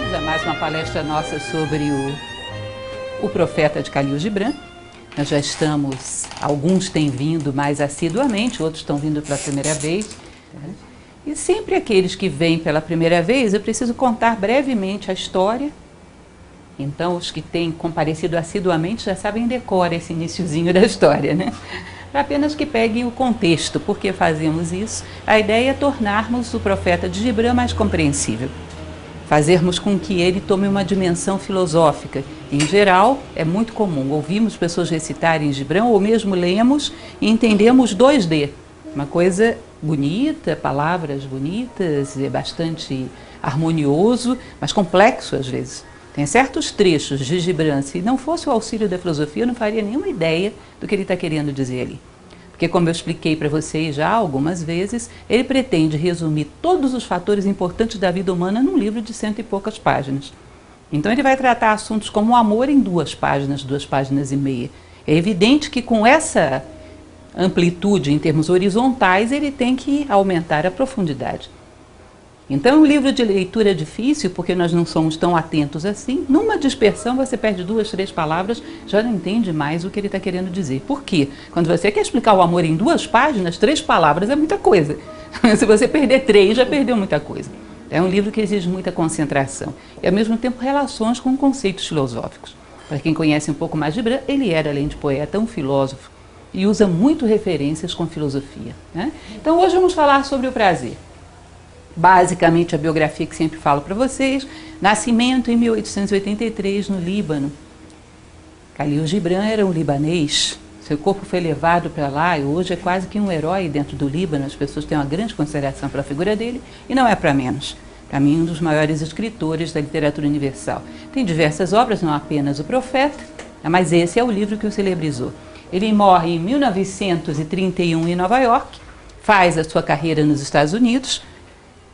bem-vindos a mais uma palestra nossa sobre o profeta de Khalil Gibran. Nós já estamos, alguns têm vindo mais assiduamente, outros estão vindo pela primeira vez. E sempre aqueles que vêm pela primeira vez, eu preciso contar brevemente a história. Então, os que têm comparecido assiduamente já sabem decora esse iniciozinho da história, né? Para apenas que peguem o contexto, por que fazemos isso. A ideia é tornarmos o profeta de Gibran mais compreensível. Fazermos com que ele tome uma dimensão filosófica. Em geral, é muito comum, ouvimos pessoas recitarem Gibran, ou mesmo lemos e entendemos 2D. Uma coisa bonita, palavras bonitas, é bastante harmonioso, mas complexo às vezes. Tem certos trechos de Gibran, se não fosse o auxílio da filosofia, eu não faria nenhuma ideia do que ele está querendo dizer ali. Porque, como eu expliquei para vocês já algumas vezes, ele pretende resumir todos os fatores importantes da vida humana num livro de 100 e poucas páginas. Então ele vai tratar assuntos como o amor em 2 páginas e meia. É evidente que com essa amplitude em termos horizontais, ele tem que aumentar a profundidade. Então é um livro de leitura difícil, porque nós não somos tão atentos assim. Numa dispersão você perde 2, 3 palavras, já não entende mais o que ele está querendo dizer. Por quê? Quando você quer explicar o amor em 2 páginas, 3 palavras é muita coisa. Se você perder 3, já perdeu muita coisa. É um livro que exige muita concentração. E ao mesmo tempo relações com conceitos filosóficos. Para quem conhece um pouco mais de Gibran, ele era, além de poeta, um filósofo. E usa muito referências com filosofia, né? Então hoje vamos falar sobre o prazer. Basicamente a biografia que sempre falo para vocês. Nascimento em 1883 no Líbano. Khalil Gibran era um libanês. Seu corpo foi levado para lá e hoje é quase que um herói dentro do Líbano. As pessoas têm uma grande consideração pela figura dele e não é para menos. Para mim, um dos maiores escritores da literatura universal. Tem diversas obras, não apenas O Profeta, mas esse é o livro que o celebrizou. Ele morre em 1931 em Nova York, faz a sua carreira nos Estados Unidos.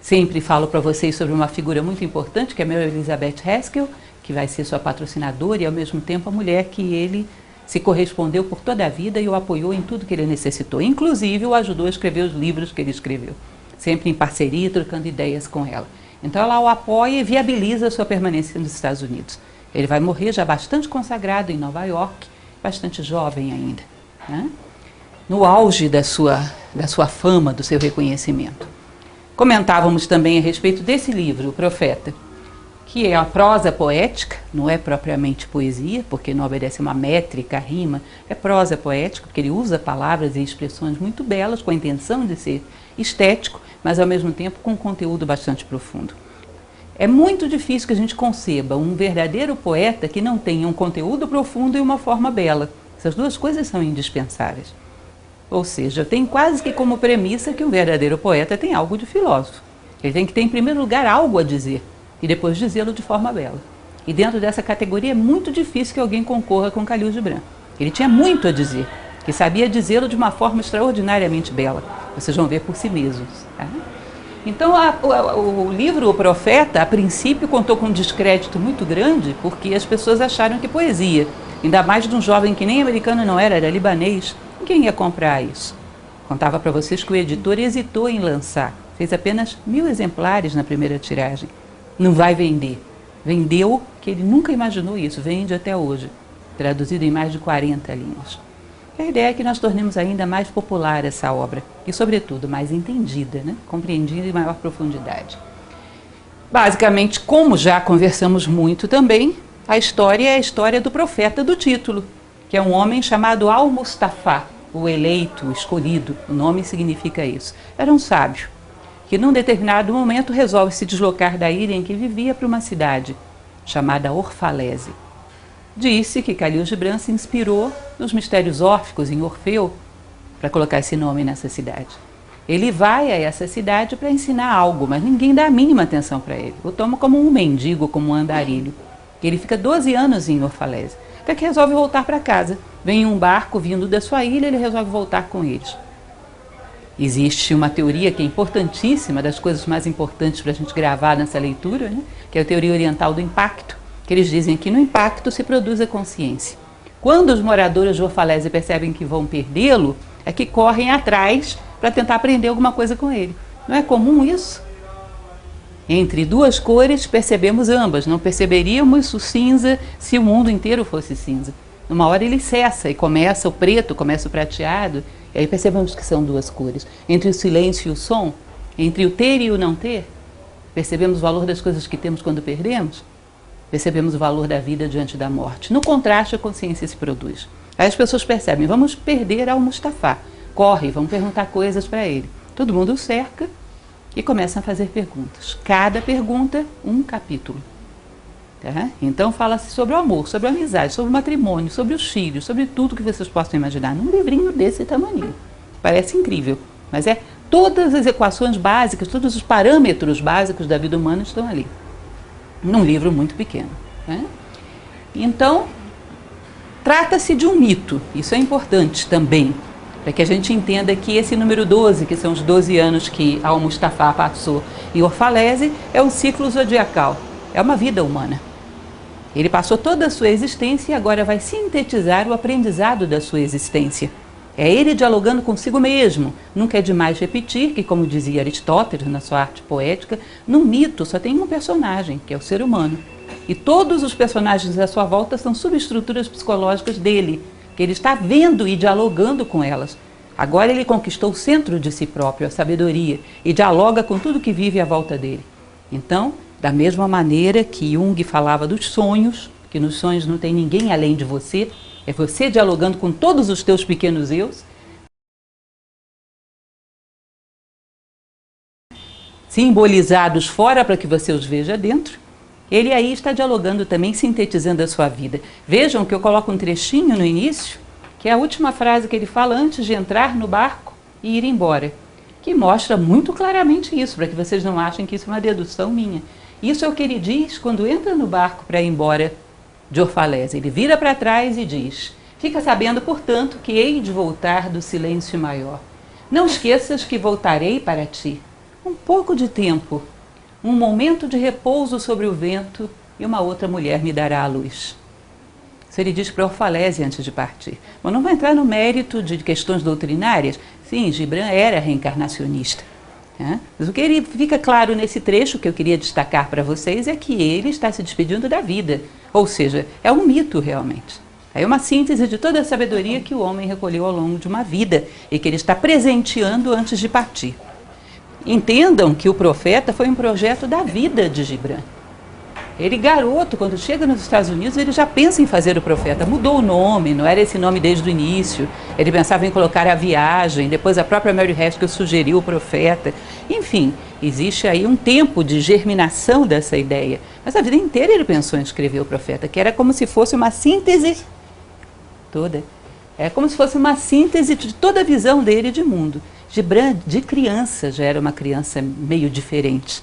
Sempre falo para vocês sobre uma figura muito importante, que é a Mary Elizabeth Haskell, que vai ser sua patrocinadora e, ao mesmo tempo, a mulher que ele se correspondeu por toda a vida e o apoiou em tudo que ele necessitou. Inclusive, o ajudou a escrever os livros que ele escreveu, sempre em parceria, trocando ideias com ela. Então, ela o apoia e viabiliza a sua permanência nos Estados Unidos. Ele vai morrer já bastante consagrado em Nova York, bastante jovem ainda, né? No auge da sua fama, do seu reconhecimento. Comentávamos também a respeito desse livro, O Profeta, que é a prosa poética, não é propriamente poesia, porque não obedece uma métrica, rima, é prosa poética, porque ele usa palavras e expressões muito belas, com a intenção de ser estético, mas ao mesmo tempo com um conteúdo bastante profundo. É muito difícil que a gente conceba um verdadeiro poeta que não tenha um conteúdo profundo e uma forma bela. Essas 2 coisas são indispensáveis. Ou seja, tem quase que como premissa que um verdadeiro poeta tem algo de filósofo. Ele tem que ter, em primeiro lugar, algo a dizer e depois dizê-lo de forma bela. E dentro dessa categoria é muito difícil que alguém concorra com Khalil Gibran. Ele tinha muito a dizer, que sabia dizê-lo de uma forma extraordinariamente bela. Vocês vão ver por si mesmos, tá? Então, o livro O Profeta, a princípio, contou com um descrédito muito grande, porque as pessoas acharam que poesia, ainda mais de um jovem que nem americano não era libanês, quem ia comprar isso? Contava para vocês que o editor hesitou em lançar, fez apenas 1000 exemplares na primeira tiragem. Não vai vender. Vendeu, que ele nunca imaginou isso, vende até hoje, traduzido em mais de 40 línguas. A ideia é que nós tornemos ainda mais popular essa obra e, sobretudo, mais entendida, né? Compreendida em maior profundidade. Basicamente, como já conversamos muito também, a história é a história do profeta do título, que é um homem chamado Al-Mustafa, o eleito, o escolhido, o nome significa isso. Era um sábio, que num determinado momento resolve se deslocar da ilha em que vivia para uma cidade, chamada Orfalese. Disse que Khalil Gibran se inspirou nos mistérios órficos em Orfeu, para colocar esse nome nessa cidade. Ele vai a essa cidade para ensinar algo, mas ninguém dá a mínima atenção para ele. O toma como um mendigo, como um andarilho. Ele fica 12 anos em Orfalese, até que resolve voltar para casa. Vem um barco vindo da sua ilha, ele resolve voltar com eles. Existe uma teoria que é importantíssima, das coisas mais importantes para a gente gravar nessa leitura, né? Que é a teoria oriental do impacto, que eles dizem que no impacto se produz a consciência. Quando os moradores de Orfalese percebem que vão perdê-lo, é que correm atrás para tentar aprender alguma coisa com ele. Não é comum isso? Entre duas cores, percebemos ambas. Não perceberíamos o cinza se o mundo inteiro fosse cinza. Numa hora ele cessa e começa o preto, começa o prateado. E aí percebemos que são duas cores. Entre o silêncio e o som, entre o ter e o não ter, percebemos o valor das coisas que temos quando perdemos. Percebemos o valor da vida diante da morte. No contraste, a consciência se produz. Aí as pessoas percebem, vamos perder Al-Mustafá. Corre, vamos perguntar coisas para ele. Todo mundo o cerca e começam a fazer perguntas. Cada pergunta, um capítulo. Tá? Então fala-se sobre o amor, sobre a amizade, sobre o matrimônio, sobre os filhos, sobre tudo que vocês possam imaginar. Num livrinho desse tamanho. Parece incrível, mas é todas as equações básicas, todos os parâmetros básicos da vida humana estão ali. Num livro muito pequeno. Né? Então, trata-se de um mito. Isso é importante também, para que a gente entenda que esse número 12, que são os 12 anos que Al-Mustafá passou em Orfalese, é um ciclo zodiacal, é uma vida humana. Ele passou toda a sua existência e agora vai sintetizar o aprendizado da sua existência. É ele dialogando consigo mesmo. Nunca é demais repetir que, como dizia Aristóteles na sua arte poética, no mito só tem um personagem, que é o ser humano. E todos os personagens à sua volta são subestruturas psicológicas dele, que ele está vendo e dialogando com elas. Agora ele conquistou o centro de si próprio, a sabedoria, e dialoga com tudo que vive à volta dele. Então, da mesma maneira que Jung falava dos sonhos, que nos sonhos não tem ninguém além de você, é você dialogando com todos os teus pequenos eus, simbolizados fora para que você os veja dentro. Ele aí está dialogando também, sintetizando a sua vida. Vejam que eu coloco um trechinho no início, que é a última frase que ele fala antes de entrar no barco e ir embora, que mostra muito claramente isso, para que vocês não achem que isso é uma dedução minha. Isso é o que ele diz quando entra no barco para ir embora de Orfalese. Ele vira para trás e diz: fica sabendo, portanto, que hei de voltar do silêncio maior. Não esqueças que voltarei para ti. Um pouco de tempo, um momento de repouso sobre o vento, e uma outra mulher me dará a luz. Isso ele diz para Orfalese antes de partir. Mas não vai entrar no mérito de questões doutrinárias. Sim, Gibran era reencarnacionista. Mas o que ele fica claro nesse trecho que eu queria destacar para vocês é que ele está se despedindo da vida. Ou seja, é um mito realmente. É uma síntese de toda a sabedoria que o homem recolheu ao longo de uma vida e que ele está presenteando antes de partir. Entendam que o profeta foi um projeto da vida de Gibran. Ele, garoto, quando chega nos Estados Unidos, ele já pensa em fazer o profeta. Mudou o nome, não era esse nome desde o início. Ele pensava em colocar a viagem, depois a própria Mary Haskell sugeriu o profeta. Enfim, existe aí um tempo de germinação dessa ideia. Mas a vida inteira ele pensou em escrever o profeta, que era como se fosse uma síntese toda. É como se fosse uma síntese de toda a visão dele de mundo. Gibran, de criança, já era uma criança meio diferente.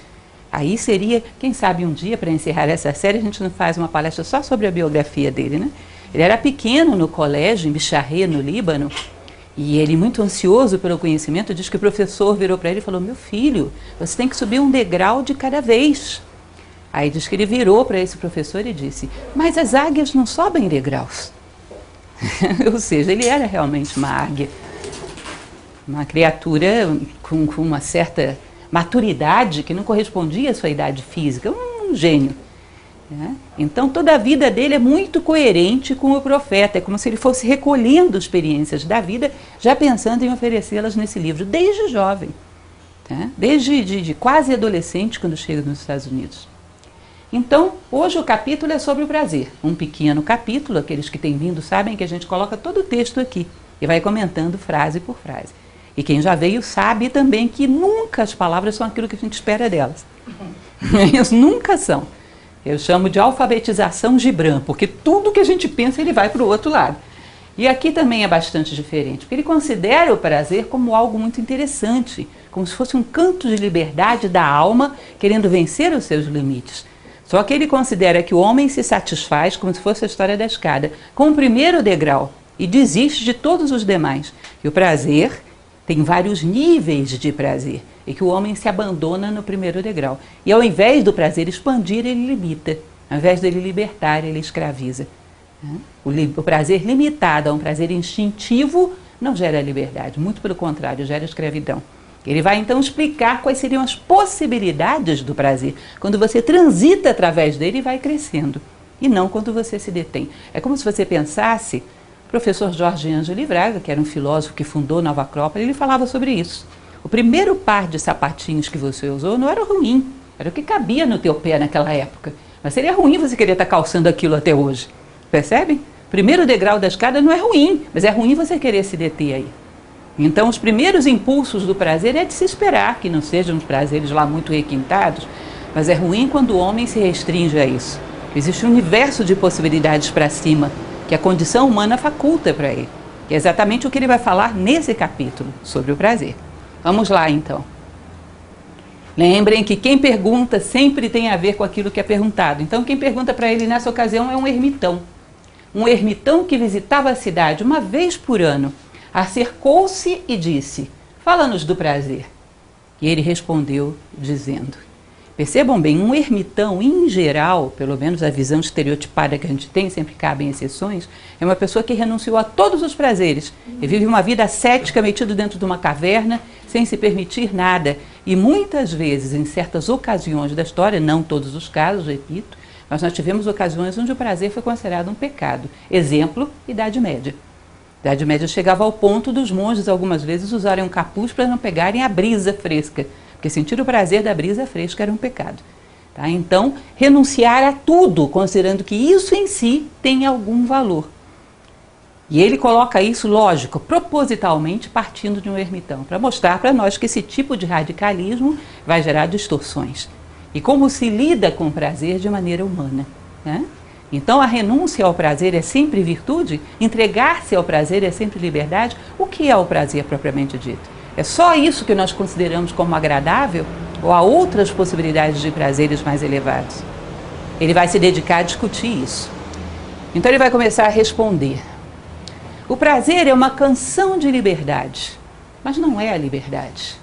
Aí seria, quem sabe um dia, para encerrar essa série, a gente não faz uma palestra só sobre a biografia dele, né? Ele era pequeno no colégio, em Bicharré, no Líbano, e ele, muito ansioso pelo conhecimento, diz que o professor virou para ele e falou: meu filho, você tem que subir um degrau de cada vez. Aí diz que ele virou para esse professor e disse: mas as águias não sobem degraus. Ou seja, ele era realmente uma águia, uma criatura com uma certa maturidade que não correspondia à sua idade física, um gênio. Né? Então toda a vida dele é muito coerente com o profeta, é como se ele fosse recolhendo experiências da vida, já pensando em oferecê-las nesse livro, desde jovem, tá? Desde de quase adolescente, quando chega nos Estados Unidos. Então, hoje o capítulo é sobre o prazer, um pequeno capítulo, aqueles que têm vindo sabem que a gente coloca todo o texto aqui e vai comentando frase por frase. E quem já veio sabe também que nunca as palavras são aquilo que a gente espera delas. Eles nunca são. Eu chamo de alfabetização Gibran, porque tudo que a gente pensa ele vai para o outro lado. E aqui também é bastante diferente, porque ele considera o prazer como algo muito interessante, como se fosse um canto de liberdade da alma, querendo vencer os seus limites. Só que ele considera que o homem se satisfaz, como se fosse a história da escada, com o primeiro degrau e desiste de todos os demais. E o prazer tem vários níveis de prazer, e que o homem se abandona no primeiro degrau. E ao invés do prazer expandir, ele limita. Ao invés dele libertar, ele escraviza. O prazer limitado a um prazer instintivo não gera liberdade, muito pelo contrário, gera escravidão. Ele vai então explicar quais seriam as possibilidades do prazer, quando você transita através dele e vai crescendo, e não quando você se detém. É como se você pensasse, o professor Jorge Ângelo Braga, que era um filósofo que fundou Nova Acrópole, ele falava sobre isso. O primeiro par de sapatinhos que você usou não era ruim, era o que cabia no teu pé naquela época. Mas seria ruim você querer estar calçando aquilo até hoje. Percebe? Primeiro degrau da escada não é ruim, mas é ruim você querer se deter aí. Então, os primeiros impulsos do prazer é de se esperar que não sejam os prazeres lá muito requintados, mas é ruim quando o homem se restringe a isso. Existe um universo de possibilidades para cima, que a condição humana faculta para ele. Que é exatamente o que ele vai falar nesse capítulo sobre o prazer. Vamos lá, então. Lembrem que quem pergunta sempre tem a ver com aquilo que é perguntado. Então, quem pergunta para ele nessa ocasião é um ermitão. Um ermitão que visitava a cidade uma vez por ano. Acercou-se e disse: fala-nos do prazer. E ele respondeu dizendo: percebam bem, um ermitão, em geral, pelo menos a visão estereotipada que a gente tem, sempre cabem exceções, é uma pessoa que renunciou a todos os prazeres e vive uma vida ascética, metido dentro de uma caverna, sem se permitir nada. E muitas vezes, em certas ocasiões da história, não todos os casos, repito, mas nós tivemos ocasiões onde o prazer foi considerado um pecado. Exemplo, Idade Média. Idade Média chegava ao ponto dos monges, algumas vezes, usarem um capuz para não pegarem a brisa fresca, porque sentir o prazer da brisa fresca era um pecado. Tá? Então, renunciar a tudo, considerando que isso em si tem algum valor. E ele coloca isso, lógico, propositalmente partindo de um ermitão, para mostrar para nós que esse tipo de radicalismo vai gerar distorções. E como se lida com o prazer de maneira humana, né? Então, a renúncia ao prazer é sempre virtude? Entregar-se ao prazer é sempre liberdade? O que é o prazer propriamente dito? É só isso que nós consideramos como agradável? Ou há outras possibilidades de prazeres mais elevados? Ele vai se dedicar a discutir isso. Então, ele vai começar a responder. O prazer é uma canção de liberdade, mas não é a liberdade.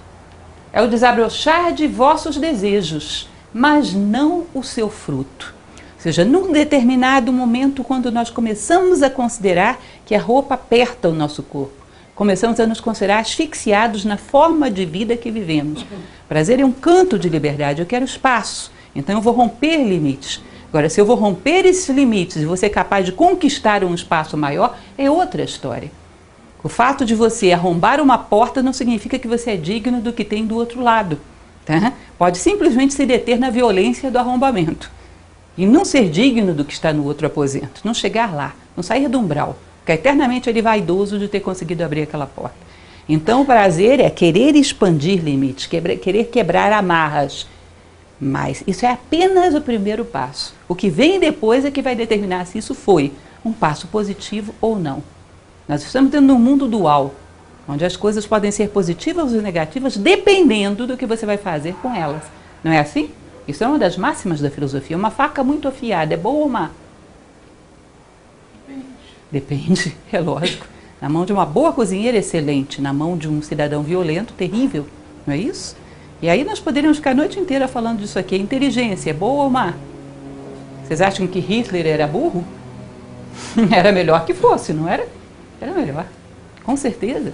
É o desabrochar de vossos desejos, mas não o seu fruto. Ou seja, num determinado momento, quando nós começamos a considerar que a roupa aperta o nosso corpo, começamos a nos considerar asfixiados na forma de vida que vivemos. Prazer é um canto de liberdade, eu quero espaço, então eu vou romper limites. Agora, se eu vou romper esses limites e vou ser capaz de conquistar um espaço maior, é outra história. O fato de você arrombar uma porta não significa que você é digno do que tem do outro lado. Tá? Pode simplesmente se deter na violência do arrombamento. E não ser digno do que está no outro aposento. Não chegar lá, não sair do umbral. Ficar eternamente ele vaidoso de ter conseguido abrir aquela porta. Então, o prazer é querer expandir limites, querer quebrar amarras. Mas isso é apenas o primeiro passo. O que vem depois é que vai determinar se isso foi um passo positivo ou não. Nós estamos dentro de um mundo dual, onde as coisas podem ser positivas ou negativas dependendo do que você vai fazer com elas. Não é assim? Isso é uma das máximas da filosofia. Uma faca muito afiada é boa ou má? Depende, é lógico. Na mão de uma boa cozinheira, excelente. Na mão de um cidadão violento, terrível. Não é isso? E aí nós poderíamos ficar a noite inteira falando disso aqui. A inteligência é boa ou má? Vocês acham que Hitler era burro? Era melhor que fosse, não era? Era melhor, com certeza.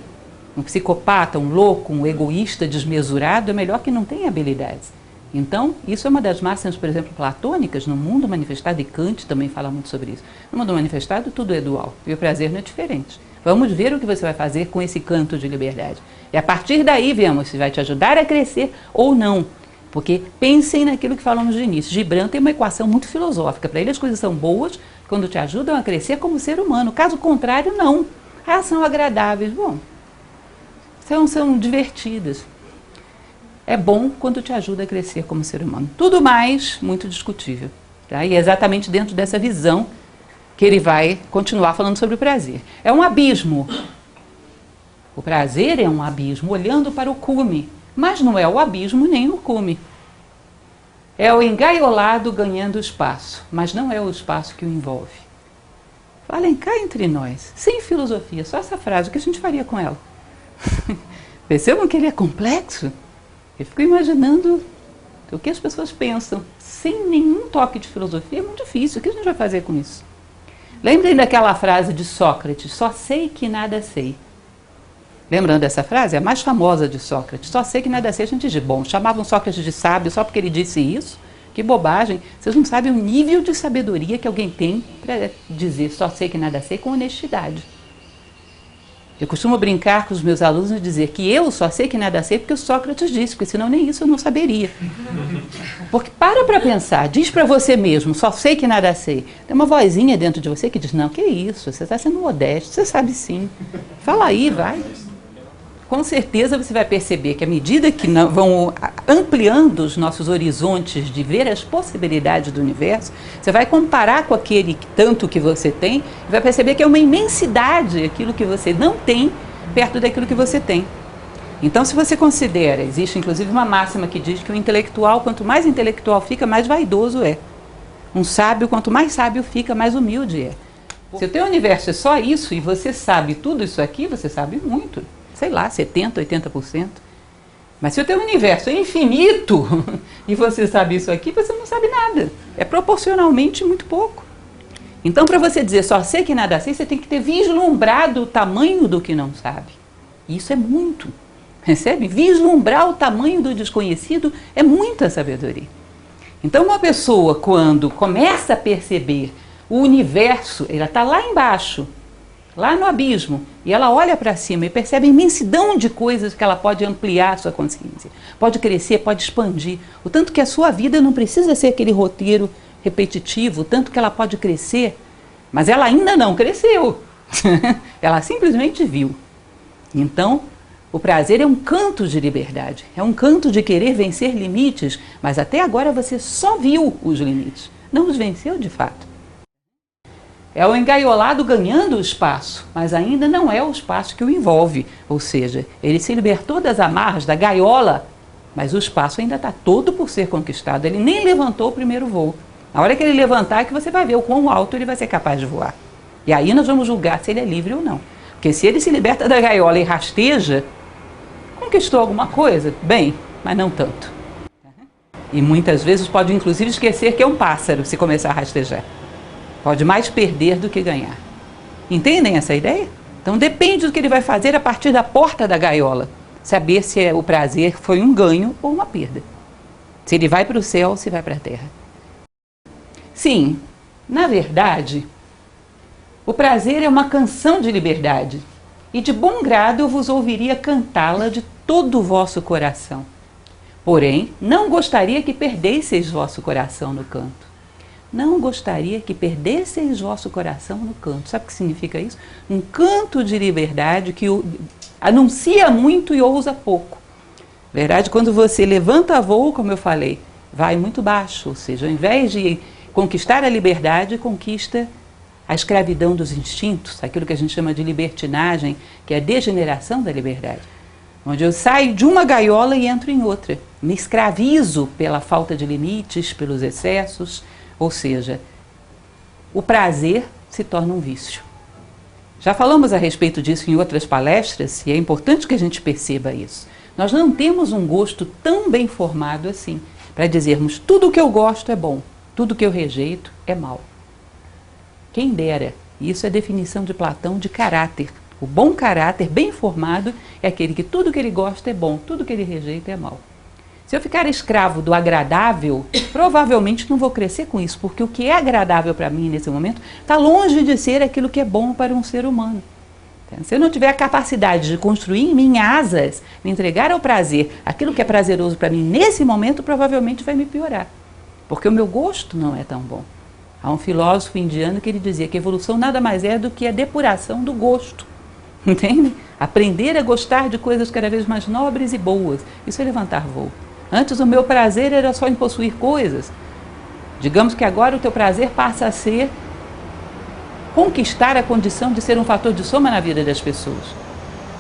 Um psicopata, um louco, um egoísta desmesurado é melhor que não tenha habilidades. Então, isso é uma das máximas, por exemplo, platônicas, no mundo manifestado, e Kant também fala muito sobre isso. No mundo manifestado, tudo é dual, e o prazer não é diferente. Vamos ver o que você vai fazer com esse canto de liberdade. E a partir daí, vemos se vai te ajudar a crescer ou não. Porque pensem naquilo que falamos de início. Gibran tem uma equação muito filosófica. Para ele, as coisas são boas quando te ajudam a crescer como ser humano. Caso contrário, não. Elas são agradáveis. Bom, são divertidas. É bom quando te ajuda a crescer como ser humano. Tudo mais, muito discutível. Tá? E é exatamente dentro dessa visão que ele vai continuar falando sobre o prazer. É um abismo. O prazer é um abismo, olhando para o cume. Mas não é o abismo nem o cume. É o engaiolado ganhando espaço, mas não é o espaço que o envolve. Falem cá entre nós, sem filosofia, só essa frase, o que a gente faria com ela? Percebam que ele é complexo? Eu fico imaginando o que as pessoas pensam, sem nenhum toque de filosofia, é muito difícil. O que a gente vai fazer com isso? Lembrem daquela frase de Sócrates, só sei que nada sei. Lembrando dessa frase? É a mais famosa de Sócrates. Só sei que nada sei, gente de bom. Chamavam Sócrates de sábio só porque ele disse isso. Que bobagem. Vocês não sabem o nível de sabedoria que alguém tem para dizer só sei que nada sei com honestidade. Eu costumo brincar com os meus alunos e dizer que eu só sei que nada sei porque o Sócrates disse, porque senão nem isso eu não saberia. Porque para pensar, diz para você mesmo, só sei que nada sei. Tem uma vozinha dentro de você que diz, não, que isso, você está sendo modesto, você sabe sim. Fala aí, vai. Com certeza você vai perceber que à medida que vão ampliando os nossos horizontes de ver as possibilidades do universo, você vai comparar com aquele tanto que você tem e vai perceber que é uma imensidade aquilo que você não tem perto daquilo que você tem. Então, se você considera, existe inclusive uma máxima que diz que o intelectual, quanto mais intelectual fica, mais vaidoso é. Um sábio, quanto mais sábio fica, mais humilde é. Se o teu universo é só isso e você sabe tudo isso aqui, você sabe muito. Sei lá, 70%, 80%. Mas se o teu universo é infinito e você sabe isso aqui, você não sabe nada. É proporcionalmente muito pouco. Então, para você dizer só sei que nada sei, você tem que ter vislumbrado o tamanho do que não sabe. Isso é muito. Percebe? Vislumbrar o tamanho do desconhecido é muita sabedoria. Então, uma pessoa, quando começa a perceber o universo, ela está lá embaixo, lá no abismo, e ela olha para cima e percebe a imensidão de coisas que ela pode ampliar a sua consciência, pode crescer, pode expandir, o tanto que a sua vida não precisa ser aquele roteiro repetitivo, o tanto que ela pode crescer, mas ela ainda não cresceu, ela simplesmente viu. Então, o prazer é um canto de liberdade, é um canto de querer vencer limites, mas até agora você só viu os limites, não os venceu de fato. É o engaiolado ganhando o espaço, mas ainda não é o espaço que o envolve. Ou seja, ele se libertou das amarras da gaiola, mas o espaço ainda está todo por ser conquistado. Ele nem levantou o primeiro voo. Na hora que ele levantar é que você vai ver o quão alto ele vai ser capaz de voar. E aí nós vamos julgar se ele é livre ou não. Porque se ele se liberta da gaiola e rasteja, conquistou alguma coisa? Bem, mas não tanto. E muitas vezes pode inclusive esquecer que é um pássaro se começar a rastejar. Pode mais perder do que ganhar. Entendem essa ideia? Então depende do que ele vai fazer a partir da porta da gaiola. Saber se o prazer foi um ganho ou uma perda. Se ele vai para o céu ou se vai para a terra. Sim, na verdade, o prazer é uma canção de liberdade. E de bom grado eu vos ouviria cantá-la de todo o vosso coração. Porém, não gostaria que perdesseis vosso coração no canto. Não gostaria que perdesseis vosso coração no canto. Sabe o que significa isso? Um canto de liberdade que anuncia muito e ousa pouco. Verdade, quando você levanta voo, como eu falei, vai muito baixo. Ou seja, ao invés de conquistar a liberdade, conquista a escravidão dos instintos, aquilo que a gente chama de libertinagem, que é a degeneração da liberdade. Onde eu saio de uma gaiola e entro em outra. Me escravizo pela falta de limites, pelos excessos. Ou seja, o prazer se torna um vício. Já falamos a respeito disso em outras palestras e é importante que a gente perceba isso. Nós não temos um gosto tão bem formado assim, para dizermos tudo o que eu gosto é bom, tudo o que eu rejeito é mal. Quem dera, isso é a definição de Platão de caráter. O bom caráter, bem formado, é aquele que tudo que ele gosta é bom, tudo que ele rejeita é mal. Se eu ficar escravo do agradável, provavelmente não vou crescer com isso, porque o que é agradável para mim nesse momento está longe de ser aquilo que é bom para um ser humano. Se eu não tiver a capacidade de construir em mim asas, me entregar ao prazer, aquilo que é prazeroso para mim nesse momento, provavelmente vai me piorar, porque o meu gosto não é tão bom. Há um filósofo indiano que ele dizia que a evolução nada mais é do que a depuração do gosto. Entende? Aprender a gostar de coisas cada vez mais nobres e boas. Isso é levantar voo. Antes o meu prazer era só em possuir coisas. Digamos que agora o teu prazer passa a ser conquistar a condição de ser um fator de soma na vida das pessoas.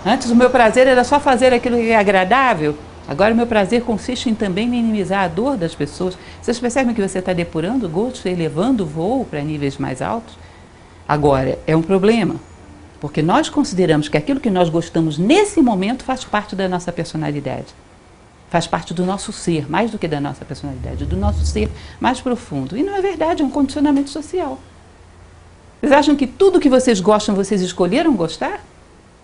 Antes o meu prazer era só fazer aquilo que é agradável. Agora o meu prazer consiste em também minimizar a dor das pessoas. Vocês percebem que você está depurando o gosto, elevando o voo para níveis mais altos? Agora, é um problema, porque nós consideramos que aquilo que nós gostamos nesse momento faz parte da nossa personalidade. Faz parte do nosso ser, mais do que da nossa personalidade, do nosso ser mais profundo. E não é verdade, é um condicionamento social. Vocês acham que tudo que vocês gostam, vocês escolheram gostar?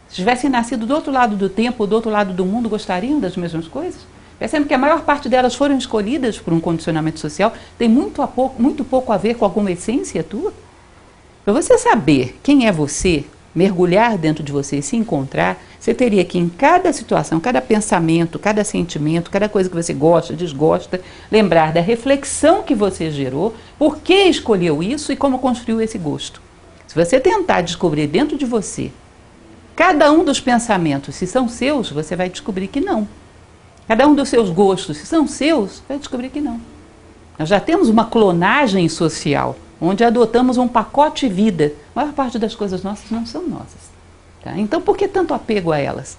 Se tivessem nascido do outro lado do tempo, do outro lado do mundo, gostariam das mesmas coisas? Percebe que a maior parte delas foram escolhidas por um condicionamento social, tem muito pouco a ver com alguma essência tua. Para você saber quem é você, mergulhar dentro de você e se encontrar, você teria que em cada situação, cada pensamento, cada sentimento, cada coisa que você gosta, desgosta, lembrar da reflexão que você gerou, por que escolheu isso e como construiu esse gosto. Se você tentar descobrir dentro de você cada um dos pensamentos, se são seus, você vai descobrir que não. Cada um dos seus gostos, se são seus, vai descobrir que não. Nós já temos uma clonagem social, onde adotamos um pacote vida. A maior parte das coisas nossas não são nossas. Tá? Então, por que tanto apego a elas?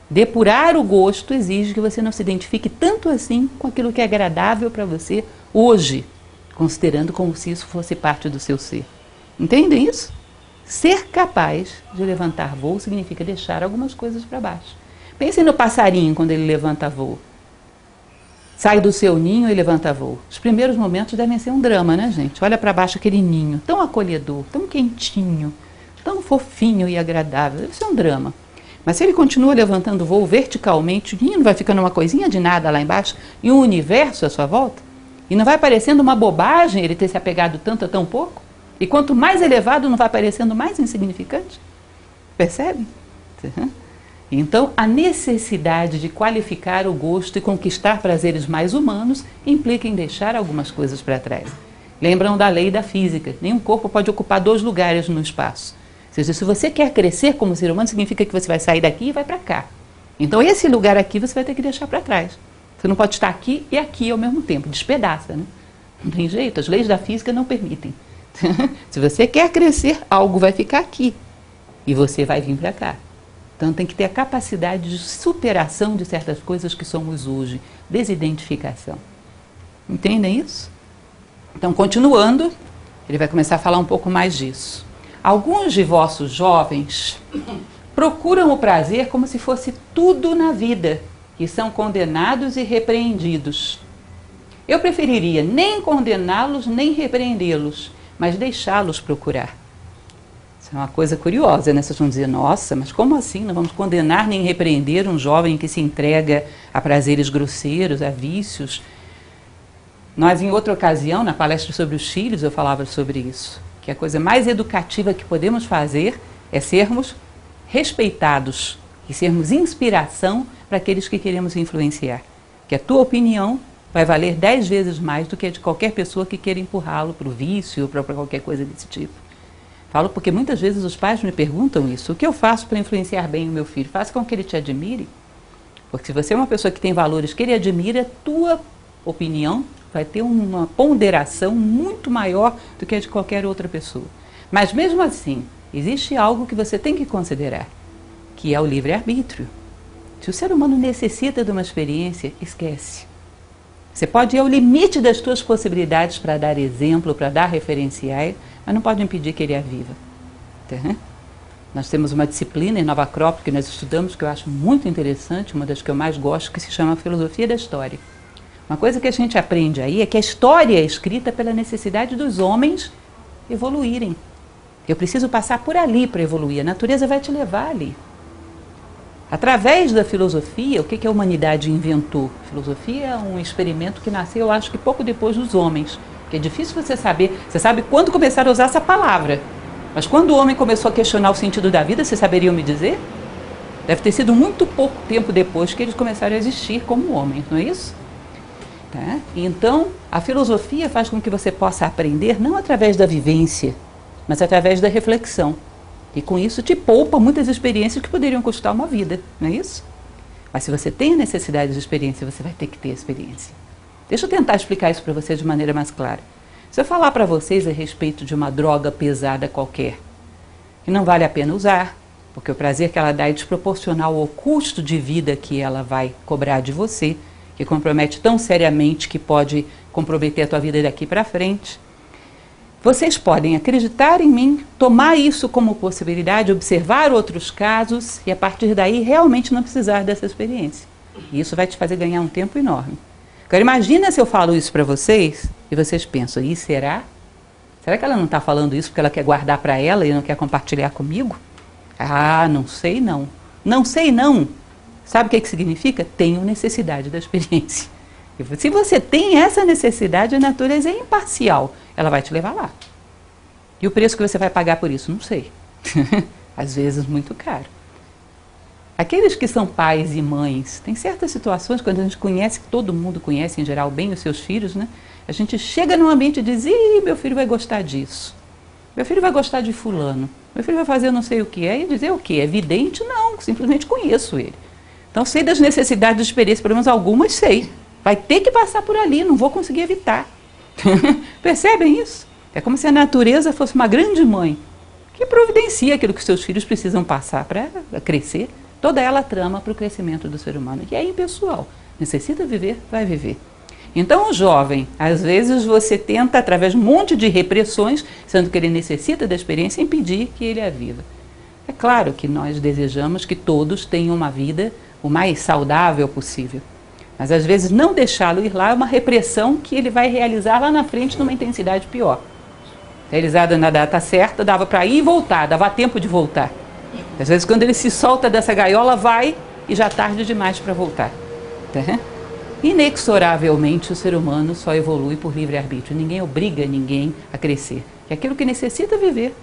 Depurar o gosto exige que você não se identifique tanto assim com aquilo que é agradável para você hoje, considerando como se isso fosse parte do seu ser. Entendem isso? Ser capaz de levantar voo significa deixar algumas coisas para baixo. Pensem no passarinho quando ele levanta voo. Sai do seu ninho e levanta voo. Os primeiros momentos devem ser um drama, né, gente? Olha para baixo aquele ninho, tão acolhedor, tão quentinho, tão fofinho e agradável. Deve ser um drama. Mas se ele continua levantando voo verticalmente, o ninho não vai ficando uma coisinha de nada lá embaixo e um universo à sua volta? E não vai parecendo uma bobagem ele ter se apegado tanto a tão pouco? E quanto mais elevado, não vai parecendo mais insignificante? Percebe? Então, a necessidade de qualificar o gosto e conquistar prazeres mais humanos implica em deixar algumas coisas para trás. Lembram da lei da física? Nenhum corpo pode ocupar 2 lugares no espaço. Ou seja, se você quer crescer como ser humano, significa que você vai sair daqui e vai para cá. Então, esse lugar aqui você vai ter que deixar para trás. Você não pode estar aqui e aqui ao mesmo tempo. Despedaça, né? Não tem jeito, as leis da física não permitem. Se você quer crescer, algo vai ficar aqui e você vai vir para cá. Então tem que ter a capacidade de superação de certas coisas que somos hoje, desidentificação. Entendem isso? Então, continuando, ele vai começar a falar um pouco mais disso. Alguns de vossos jovens procuram o prazer como se fosse tudo na vida, e são condenados e repreendidos. Eu preferiria nem condená-los, nem repreendê-los, mas deixá-los procurar. Isso é uma coisa curiosa, né? Vocês vão dizer, nossa, mas como assim? Não vamos condenar nem repreender um jovem que se entrega a prazeres grosseiros, a vícios. Nós, em outra ocasião, na palestra sobre os filhos, eu falava sobre isso. Que a coisa mais educativa que podemos fazer é sermos respeitados e sermos inspiração para aqueles que queremos influenciar. Que a tua opinião vai valer 10 vezes mais do que a de qualquer pessoa que queira empurrá-lo para o vício ou para qualquer coisa desse tipo. Falo porque muitas vezes os pais me perguntam isso. O que eu faço para influenciar bem o meu filho? Faça com que ele te admire. Porque se você é uma pessoa que tem valores que ele admira, a tua opinião vai ter uma ponderação muito maior do que a de qualquer outra pessoa. Mas mesmo assim, existe algo que você tem que considerar, que é o livre-arbítrio. Se o ser humano necessita de uma experiência, esquece. Você pode ir ao limite das suas possibilidades para dar exemplo, para dar referenciais, mas não pode impedir que ele a viva. Tá? Nós temos uma disciplina em Nova Acrópole que nós estudamos, que eu acho muito interessante, uma das que eu mais gosto, que se chama Filosofia da História. Uma coisa que a gente aprende aí é que a história é escrita pela necessidade dos homens evoluírem. Eu preciso passar por ali para evoluir, a natureza vai te levar ali. Através da filosofia, o que a humanidade inventou? A filosofia é um experimento que nasceu, eu acho que pouco depois dos homens. Porque é difícil você saber, você sabe quando começaram a usar essa palavra. Mas quando o homem começou a questionar o sentido da vida, vocês saberiam me dizer? Deve ter sido muito pouco tempo depois que eles começaram a existir como homens, não é isso? Tá? Então, a filosofia faz com que você possa aprender não através da vivência, mas através da reflexão. E com isso te poupa muitas experiências que poderiam custar uma vida, não é isso? Mas se você tem a necessidade de experiência, você vai ter que ter experiência. Deixa eu tentar explicar isso para vocês de maneira mais clara. Se eu falar para vocês a respeito de uma droga pesada qualquer, que não vale a pena usar, porque o prazer que ela dá é desproporcional ao custo de vida que ela vai cobrar de você, que compromete tão seriamente que pode comprometer a tua vida daqui para frente, vocês podem acreditar em mim, tomar isso como possibilidade, observar outros casos e a partir daí realmente não precisar dessa experiência. E isso vai te fazer ganhar um tempo enorme. Agora imagina se eu falo isso para vocês e vocês pensam, e será? Será que ela não está falando isso porque ela quer guardar para ela e não quer compartilhar comigo? Ah, não sei não. Não sei não. Sabe o que significa? Tenho necessidade da experiência. E se você tem essa necessidade, a natureza é imparcial. Ela vai te levar lá. E o preço que você vai pagar por isso? Não sei. Às vezes muito caro. Aqueles que são pais e mães, tem certas situações, quando a gente conhece, que todo mundo conhece em geral bem os seus filhos, né? A gente chega num ambiente e diz, ih, meu filho vai gostar disso. Meu filho vai gostar de fulano. Meu filho vai fazer não sei o que. Aí dizer o quê? É evidente? Não, simplesmente conheço ele. Então sei das necessidades de experiência, pelo menos algumas sei. Vai ter que passar por ali, não vou conseguir evitar. Percebem isso? É como se a natureza fosse uma grande mãe que providencia aquilo que os seus filhos precisam passar para crescer. Toda ela trama para o crescimento do ser humano, que é impessoal. Necessita viver, vai viver. Então o jovem, às vezes você tenta, através de um monte de repressões, sendo que ele necessita da experiência, impedir que ele a viva. É claro que nós desejamos que todos tenham uma vida o mais saudável possível. Mas às vezes não deixá-lo ir lá é uma repressão que ele vai realizar lá na frente numa intensidade pior. Realizada na data certa, dava para ir e voltar, dava tempo de voltar. Às vezes quando ele se solta dessa gaiola, vai e já tarde demais para voltar. Tá? Inexoravelmente o ser humano só evolui por livre-arbítrio. Ninguém obriga ninguém a crescer. É aquilo que necessita viver.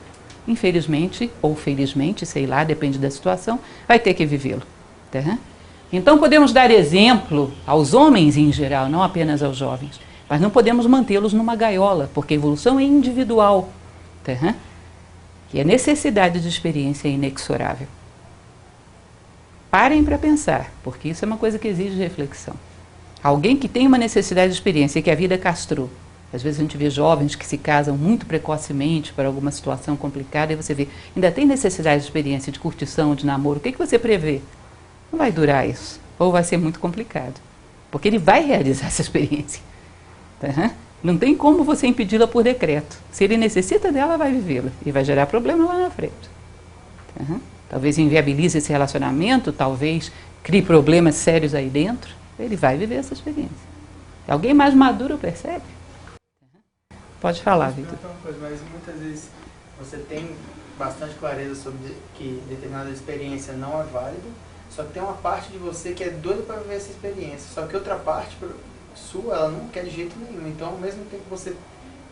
Infelizmente, ou felizmente, sei lá, depende da situação, vai ter que vivê-lo. Tá? Então podemos dar exemplo aos homens em geral, não apenas aos jovens. Mas não podemos mantê-los numa gaiola, porque a evolução é individual. Tá? E a necessidade de experiência é inexorável. Parem para pensar, porque isso é uma coisa que exige reflexão. Alguém que tem uma necessidade de experiência e que a vida castrou. Às vezes a gente vê jovens que se casam muito precocemente para alguma situação complicada e você vê, ainda tem necessidade de experiência, de curtição, de namoro. O que você prevê? Não vai durar isso, ou vai ser muito complicado. Porque ele vai realizar essa experiência. Tá? Não tem como você impedi-la por decreto. Se ele necessita dela, vai vivê-la. E vai gerar problema lá na frente. Uhum. Talvez inviabilize esse relacionamento, talvez crie problemas sérios aí dentro. Ele vai viver essa experiência. Alguém mais maduro percebe? Uhum. Pode falar, Vitor. Mas muitas vezes você tem bastante clareza sobre que determinada experiência não é válida, só que tem uma parte de você que é doida para viver essa experiência. Só que outra parte sua, ela não quer de jeito nenhum. Então, ao mesmo tempo que você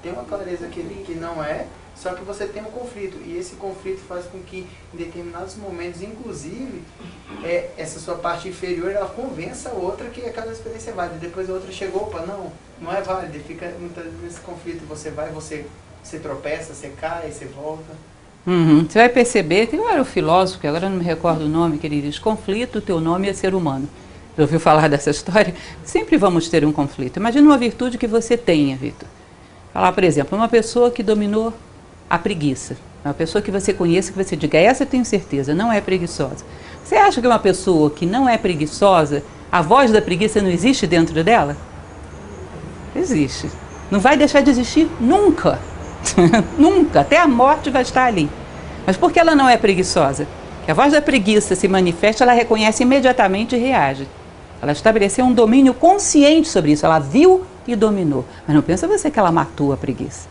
tem uma clareza que não é, só que você tem um conflito. E esse conflito faz com que, em determinados momentos, inclusive, essa sua parte inferior, ela convença a outra que aquela experiência é válida. Depois a outra chegou, opa, não é válida. E fica muitas vezes nesse conflito. Você vai, você tropeça, você cai, você volta. Uhum. Você vai perceber, tem um filósofo, que agora não me recordo o nome, que ele diz, conflito, teu nome é ser humano. Já ouviu falar dessa história? Sempre vamos ter um conflito. Imagina uma virtude que você tenha, Vitor. Falar, por exemplo, uma pessoa que dominou a preguiça. Uma pessoa que você conheça, que você diga, essa eu tenho certeza, não é preguiçosa. Você acha que uma pessoa que não é preguiçosa, a voz da preguiça não existe dentro dela? Existe. Não vai deixar de existir nunca. Nunca. Até a morte vai estar ali. Mas por que ela não é preguiçosa? Que a voz da preguiça se manifesta, ela reconhece imediatamente e reage. Ela estabeleceu um domínio consciente sobre isso. Ela viu e dominou. Mas não pensa você que ela matou a preguiça.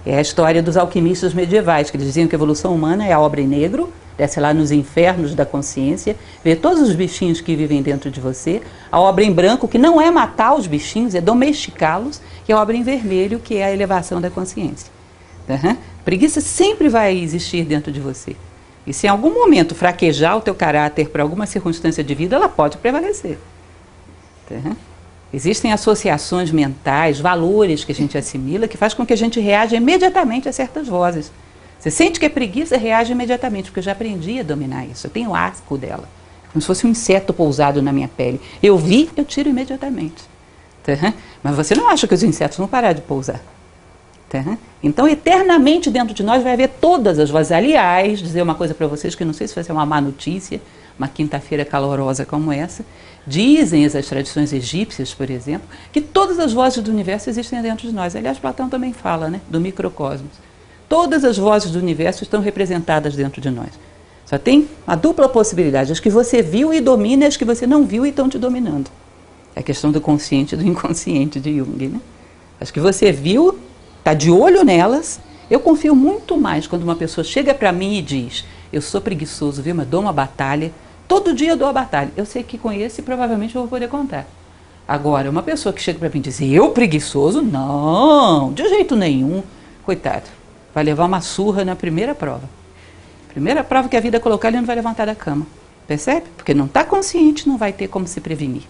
É a história dos alquimistas medievais, que eles diziam que a evolução humana é a obra em negro, desce lá nos infernos da consciência, vê todos os bichinhos que vivem dentro de você. A obra em branco, que não é matar os bichinhos, é domesticá-los. E a obra em vermelho, que é a elevação da consciência. Uhum. Preguiça sempre vai existir dentro de você. E se em algum momento fraquejar o teu caráter por alguma circunstância de vida, ela pode prevalecer. Uhum. Existem associações mentais, valores que a gente assimila, que faz com que a gente reaja imediatamente a certas vozes. Você sente que é preguiça, reage imediatamente, porque eu já aprendi a dominar isso. Eu tenho asco dela, como se fosse um inseto pousado na minha pele. Eu vi, eu tiro imediatamente. Uhum. Mas você não acha que os insetos vão parar de pousar? Uhum. Então, eternamente dentro de nós vai haver todas as vozes. Aliás, dizer uma coisa para vocês, que não sei se vai ser uma má notícia, uma quinta-feira calorosa como essa, dizem as tradições egípcias, por exemplo, que todas as vozes do universo existem dentro de nós. Aliás, Platão também fala, né, do microcosmos. Todas as vozes do universo estão representadas dentro de nós. Só tem a dupla possibilidade, as que você viu e domina e as que você não viu e estão te dominando. É a questão do consciente e do inconsciente de Jung, né? As que você viu, está de olho nelas. Eu confio muito mais quando uma pessoa chega para mim e diz, Eu sou preguiçoso, viu? Mas dou uma batalha. Todo dia eu dou a batalha. Eu sei que com esse provavelmente eu vou poder contar. Agora, uma pessoa que chega para mim e diz, eu preguiçoso? Não, de jeito nenhum. Coitado, vai levar uma surra na primeira prova. Primeira prova que a vida colocar, ele não vai levantar da cama. Percebe? Porque não está consciente, não vai ter como se prevenir.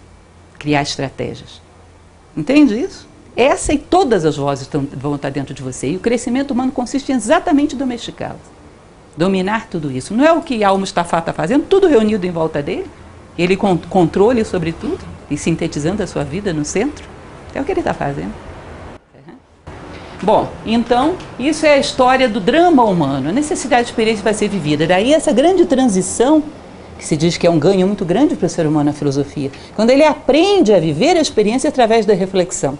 Criar estratégias. Entende isso? Essa e todas as vozes vão estar dentro de você. E o crescimento humano consiste em exatamente domesticá-las. Dominar tudo isso. Não é o que Al-Mustafa está fazendo, tudo reunido em volta dele? Ele com controle sobre tudo e sintetizando a sua vida no centro? É o que ele está fazendo. Bom, então, isso é a história do drama humano. A necessidade de experiência vai ser vivida. Daí essa grande transição, que se diz que é um ganho muito grande para o ser humano na filosofia, quando ele aprende a viver a experiência através da reflexão.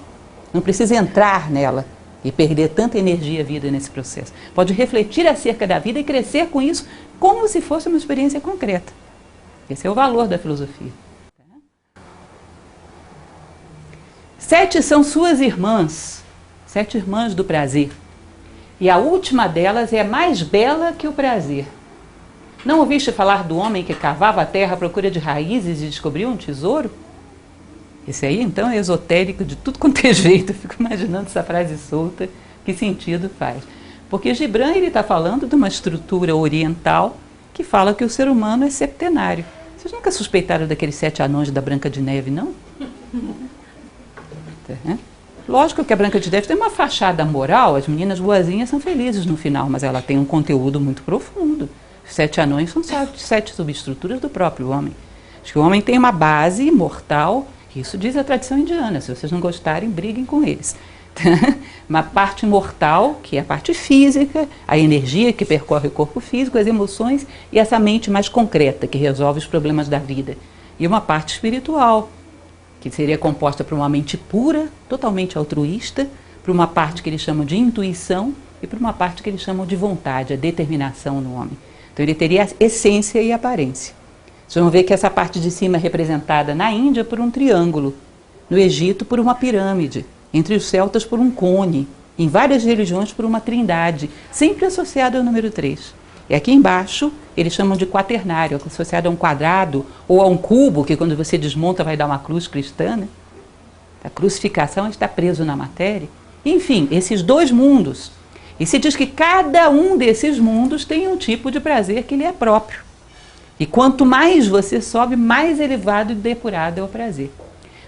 Não precisa entrar nela e perder tanta energia e vida nesse processo. Pode refletir acerca da vida e crescer com isso como se fosse uma experiência concreta. Esse é o valor da filosofia. 7 são suas irmãs, 7 irmãs do prazer. E a última delas é mais bela que o prazer. Não ouviste falar do homem que cavava a terra à procura de raízes e descobriu um tesouro? Esse aí, então, é esotérico de tudo quanto é jeito. Eu fico imaginando essa frase solta, que sentido faz. Porque Gibran está falando de uma estrutura oriental que fala que o ser humano é septenário. Vocês nunca suspeitaram daqueles 7 anões da Branca de Neve, não? Lógico que a Branca de Neve tem uma fachada moral, as meninas boazinhas são felizes no final, mas ela tem um conteúdo muito profundo. Os 7 anões são 7 subestruturas do próprio homem. Acho que o homem tem uma base mortal. Isso diz a tradição indiana, se vocês não gostarem, briguem com eles. Uma parte mortal, que é a parte física, a energia que percorre o corpo físico, as emoções e essa mente mais concreta, que resolve os problemas da vida. E uma parte espiritual, que seria composta por uma mente pura, totalmente altruísta, por uma parte que eles chamam de intuição e por uma parte que eles chamam de vontade, a determinação no homem. Então ele teria essência e aparência. Vocês vão ver que essa parte de cima é representada na Índia por um triângulo, no Egito por uma pirâmide, entre os celtas por um cone, em várias religiões por uma trindade, sempre associada ao número 3. E aqui embaixo eles chamam de quaternário, associado a um quadrado ou a um cubo, que quando você desmonta vai dar uma cruz cristã, né? A crucificação está preso na matéria. Enfim, esses 2 mundos. E se diz que cada um desses mundos tem um tipo de prazer que lhe é próprio. E quanto mais você sobe, mais elevado e depurado é o prazer.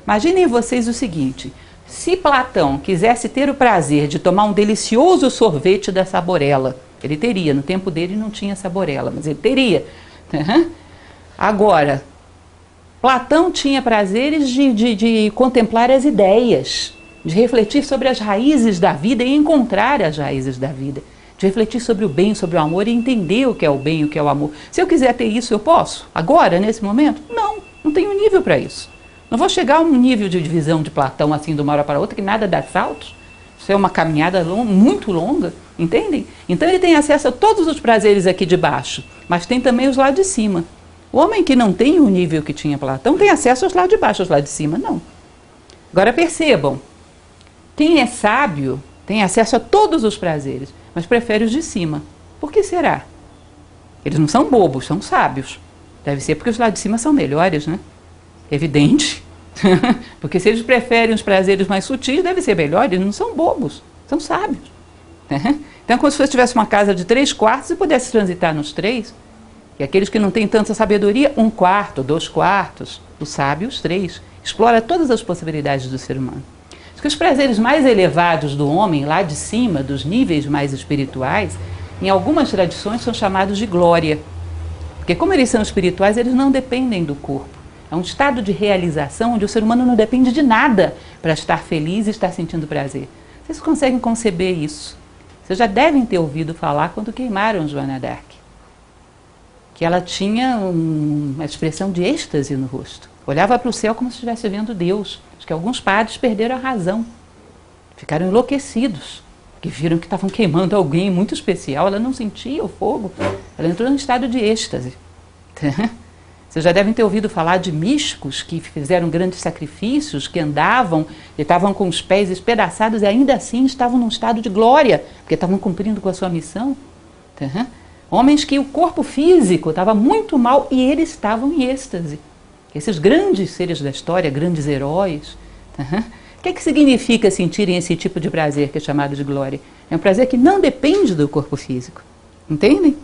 Imaginem vocês o seguinte, se Platão quisesse ter o prazer de tomar um delicioso sorvete da Saborella, ele teria, no tempo dele não tinha Saborella, mas ele teria. Agora, Platão tinha prazeres de contemplar as ideias, de refletir sobre as raízes da vida e encontrar as raízes da vida. De refletir sobre o bem, sobre o amor e entender o que é o bem e o que é o amor. Se eu quiser ter isso, eu posso? Agora, nesse momento? Não, não tenho nível para isso. Não vou chegar a um nível de divisão de Platão assim de uma hora para outra, que nada dá saltos. Isso é uma caminhada muito longa, entendem? Então ele tem acesso a todos os prazeres aqui de baixo, mas tem também os lá de cima. O homem que não tem o nível que tinha Platão tem acesso aos lá de baixo, aos lá de cima, não. Agora percebam, quem é sábio tem acesso a todos os prazeres, mas prefere os de cima. Por que será? Eles não são bobos, são sábios. Deve ser porque os lá de cima são melhores, né? Evidente. Porque se eles preferem os prazeres mais sutis, deve ser melhor. Eles não são bobos, são sábios. Então, como se você tivesse uma casa de 3 quartos e pudesse transitar nos 3, e aqueles que não têm tanta sabedoria, 1 quarto, 2 quartos. O sábio, os 3. Explora todas as possibilidades do ser humano. Que os prazeres mais elevados do homem, lá de cima, dos níveis mais espirituais, em algumas tradições são chamados de glória. Porque como eles são espirituais, eles não dependem do corpo. É um estado de realização onde o ser humano não depende de nada para estar feliz e estar sentindo prazer. Vocês conseguem conceber isso? Vocês já devem ter ouvido falar quando queimaram Joana d'Arc. Que ela tinha uma expressão de êxtase no rosto. Olhava para o céu como se estivesse vendo Deus. Acho que alguns padres perderam a razão. Ficaram enlouquecidos. Porque viram que estavam queimando alguém muito especial. Ela não sentia o fogo. Ela entrou em estado de êxtase. Vocês já devem ter ouvido falar de místicos que fizeram grandes sacrifícios, que andavam e estavam com os pés espedaçados e ainda assim estavam num estado de glória, porque estavam cumprindo com a sua missão. Homens que o corpo físico estava muito mal e eles estavam em êxtase. Esses grandes seres da história, grandes heróis. O que significa sentirem esse tipo de prazer que é chamado de glória? É um prazer que não depende do corpo físico. Entendem?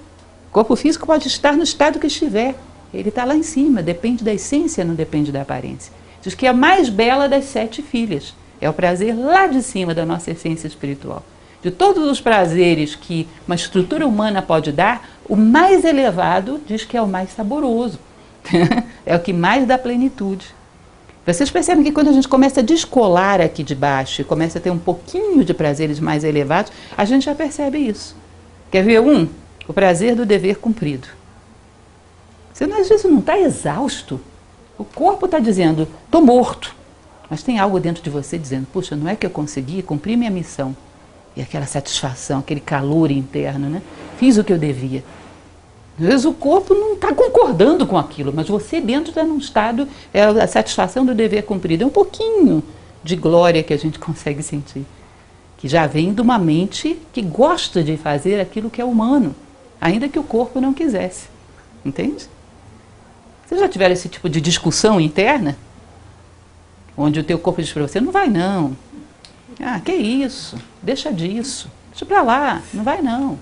O corpo físico pode estar no estado que estiver. Ele está lá em cima, depende da essência, não depende da aparência. Diz que é a mais bela das 7 filhas. É o prazer lá de cima da nossa essência espiritual. De todos os prazeres que uma estrutura humana pode dar, o mais elevado diz que é o mais saboroso. É o que mais dá plenitude. Vocês percebem que quando a gente começa a descolar aqui de baixo e começa a ter um pouquinho de prazeres mais elevados, a gente já percebe isso. Quer ver um? O prazer do dever cumprido. Você às vezes não está exausto. O corpo está dizendo, estou morto. Mas tem algo dentro de você dizendo, puxa, não é que eu consegui cumprir minha missão. E aquela satisfação, aquele calor interno, né? Fiz o que eu devia. Às vezes o corpo não está concordando com aquilo, mas você dentro está num estado, é a satisfação do dever cumprido. É um pouquinho de glória que a gente consegue sentir. Que já vem de uma mente que gosta de fazer aquilo que é humano, ainda que o corpo não quisesse. Entende? Vocês já tiveram esse tipo de discussão interna? Onde o teu corpo diz para você, não vai não. Ah, que isso? Deixa disso. Deixa para lá, não vai não.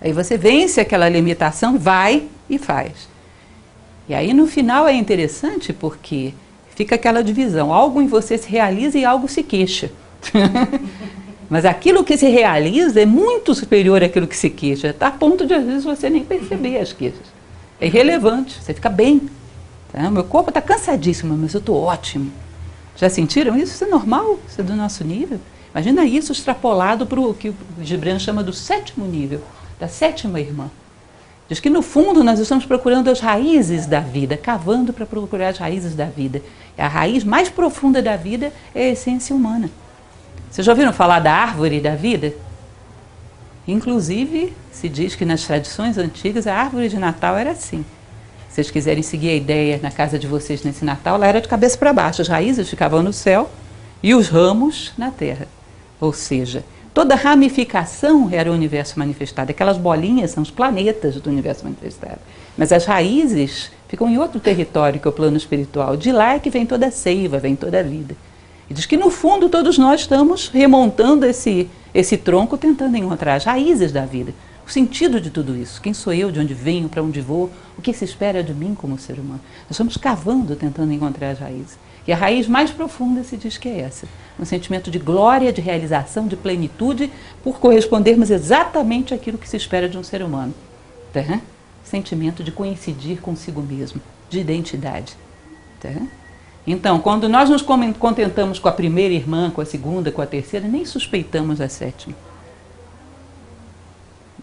Aí você vence aquela limitação, vai e faz. E aí no final é interessante porque fica aquela divisão. Algo em você se realiza e algo se queixa. Mas aquilo que se realiza é muito superior àquilo que se queixa. Está a ponto de às vezes você nem perceber as queixas. É irrelevante, você fica bem. Tá? Meu corpo está cansadíssimo, mas eu estou ótimo. Já sentiram isso? Isso é normal? Isso é do nosso nível? Imagina isso extrapolado para o que o Gibran chama do 7º nível, da 7ª irmã. Diz que no fundo nós estamos procurando as raízes da vida, cavando para procurar as raízes da vida. E a raiz mais profunda da vida é a essência humana. Vocês já ouviram falar da árvore da vida? Inclusive, se diz que nas tradições antigas a árvore de Natal era assim. Se vocês quiserem seguir a ideia na casa de vocês nesse Natal, ela era de cabeça para baixo. As raízes ficavam no céu e os ramos na terra. Ou seja, toda ramificação era o universo manifestado. Aquelas bolinhas são os planetas do universo manifestado. Mas as raízes ficam em outro território, que é o plano espiritual. De lá é que vem toda a seiva, vem toda a vida. E diz que no fundo todos nós estamos remontando esse tronco, tentando encontrar as raízes da vida. O sentido de tudo isso. Quem sou eu, de onde venho, para onde vou, o que se espera de mim como ser humano. Nós estamos cavando, tentando encontrar as raízes. E a raiz mais profunda se diz que é essa. Um sentimento de glória, de realização, de plenitude, por correspondermos exatamente àquilo que se espera de um ser humano. Tá? Sentimento de coincidir consigo mesmo, de identidade. Tá? Então, quando nós nos contentamos com a primeira irmã, com a segunda, com a terceira, nem suspeitamos a 7ª.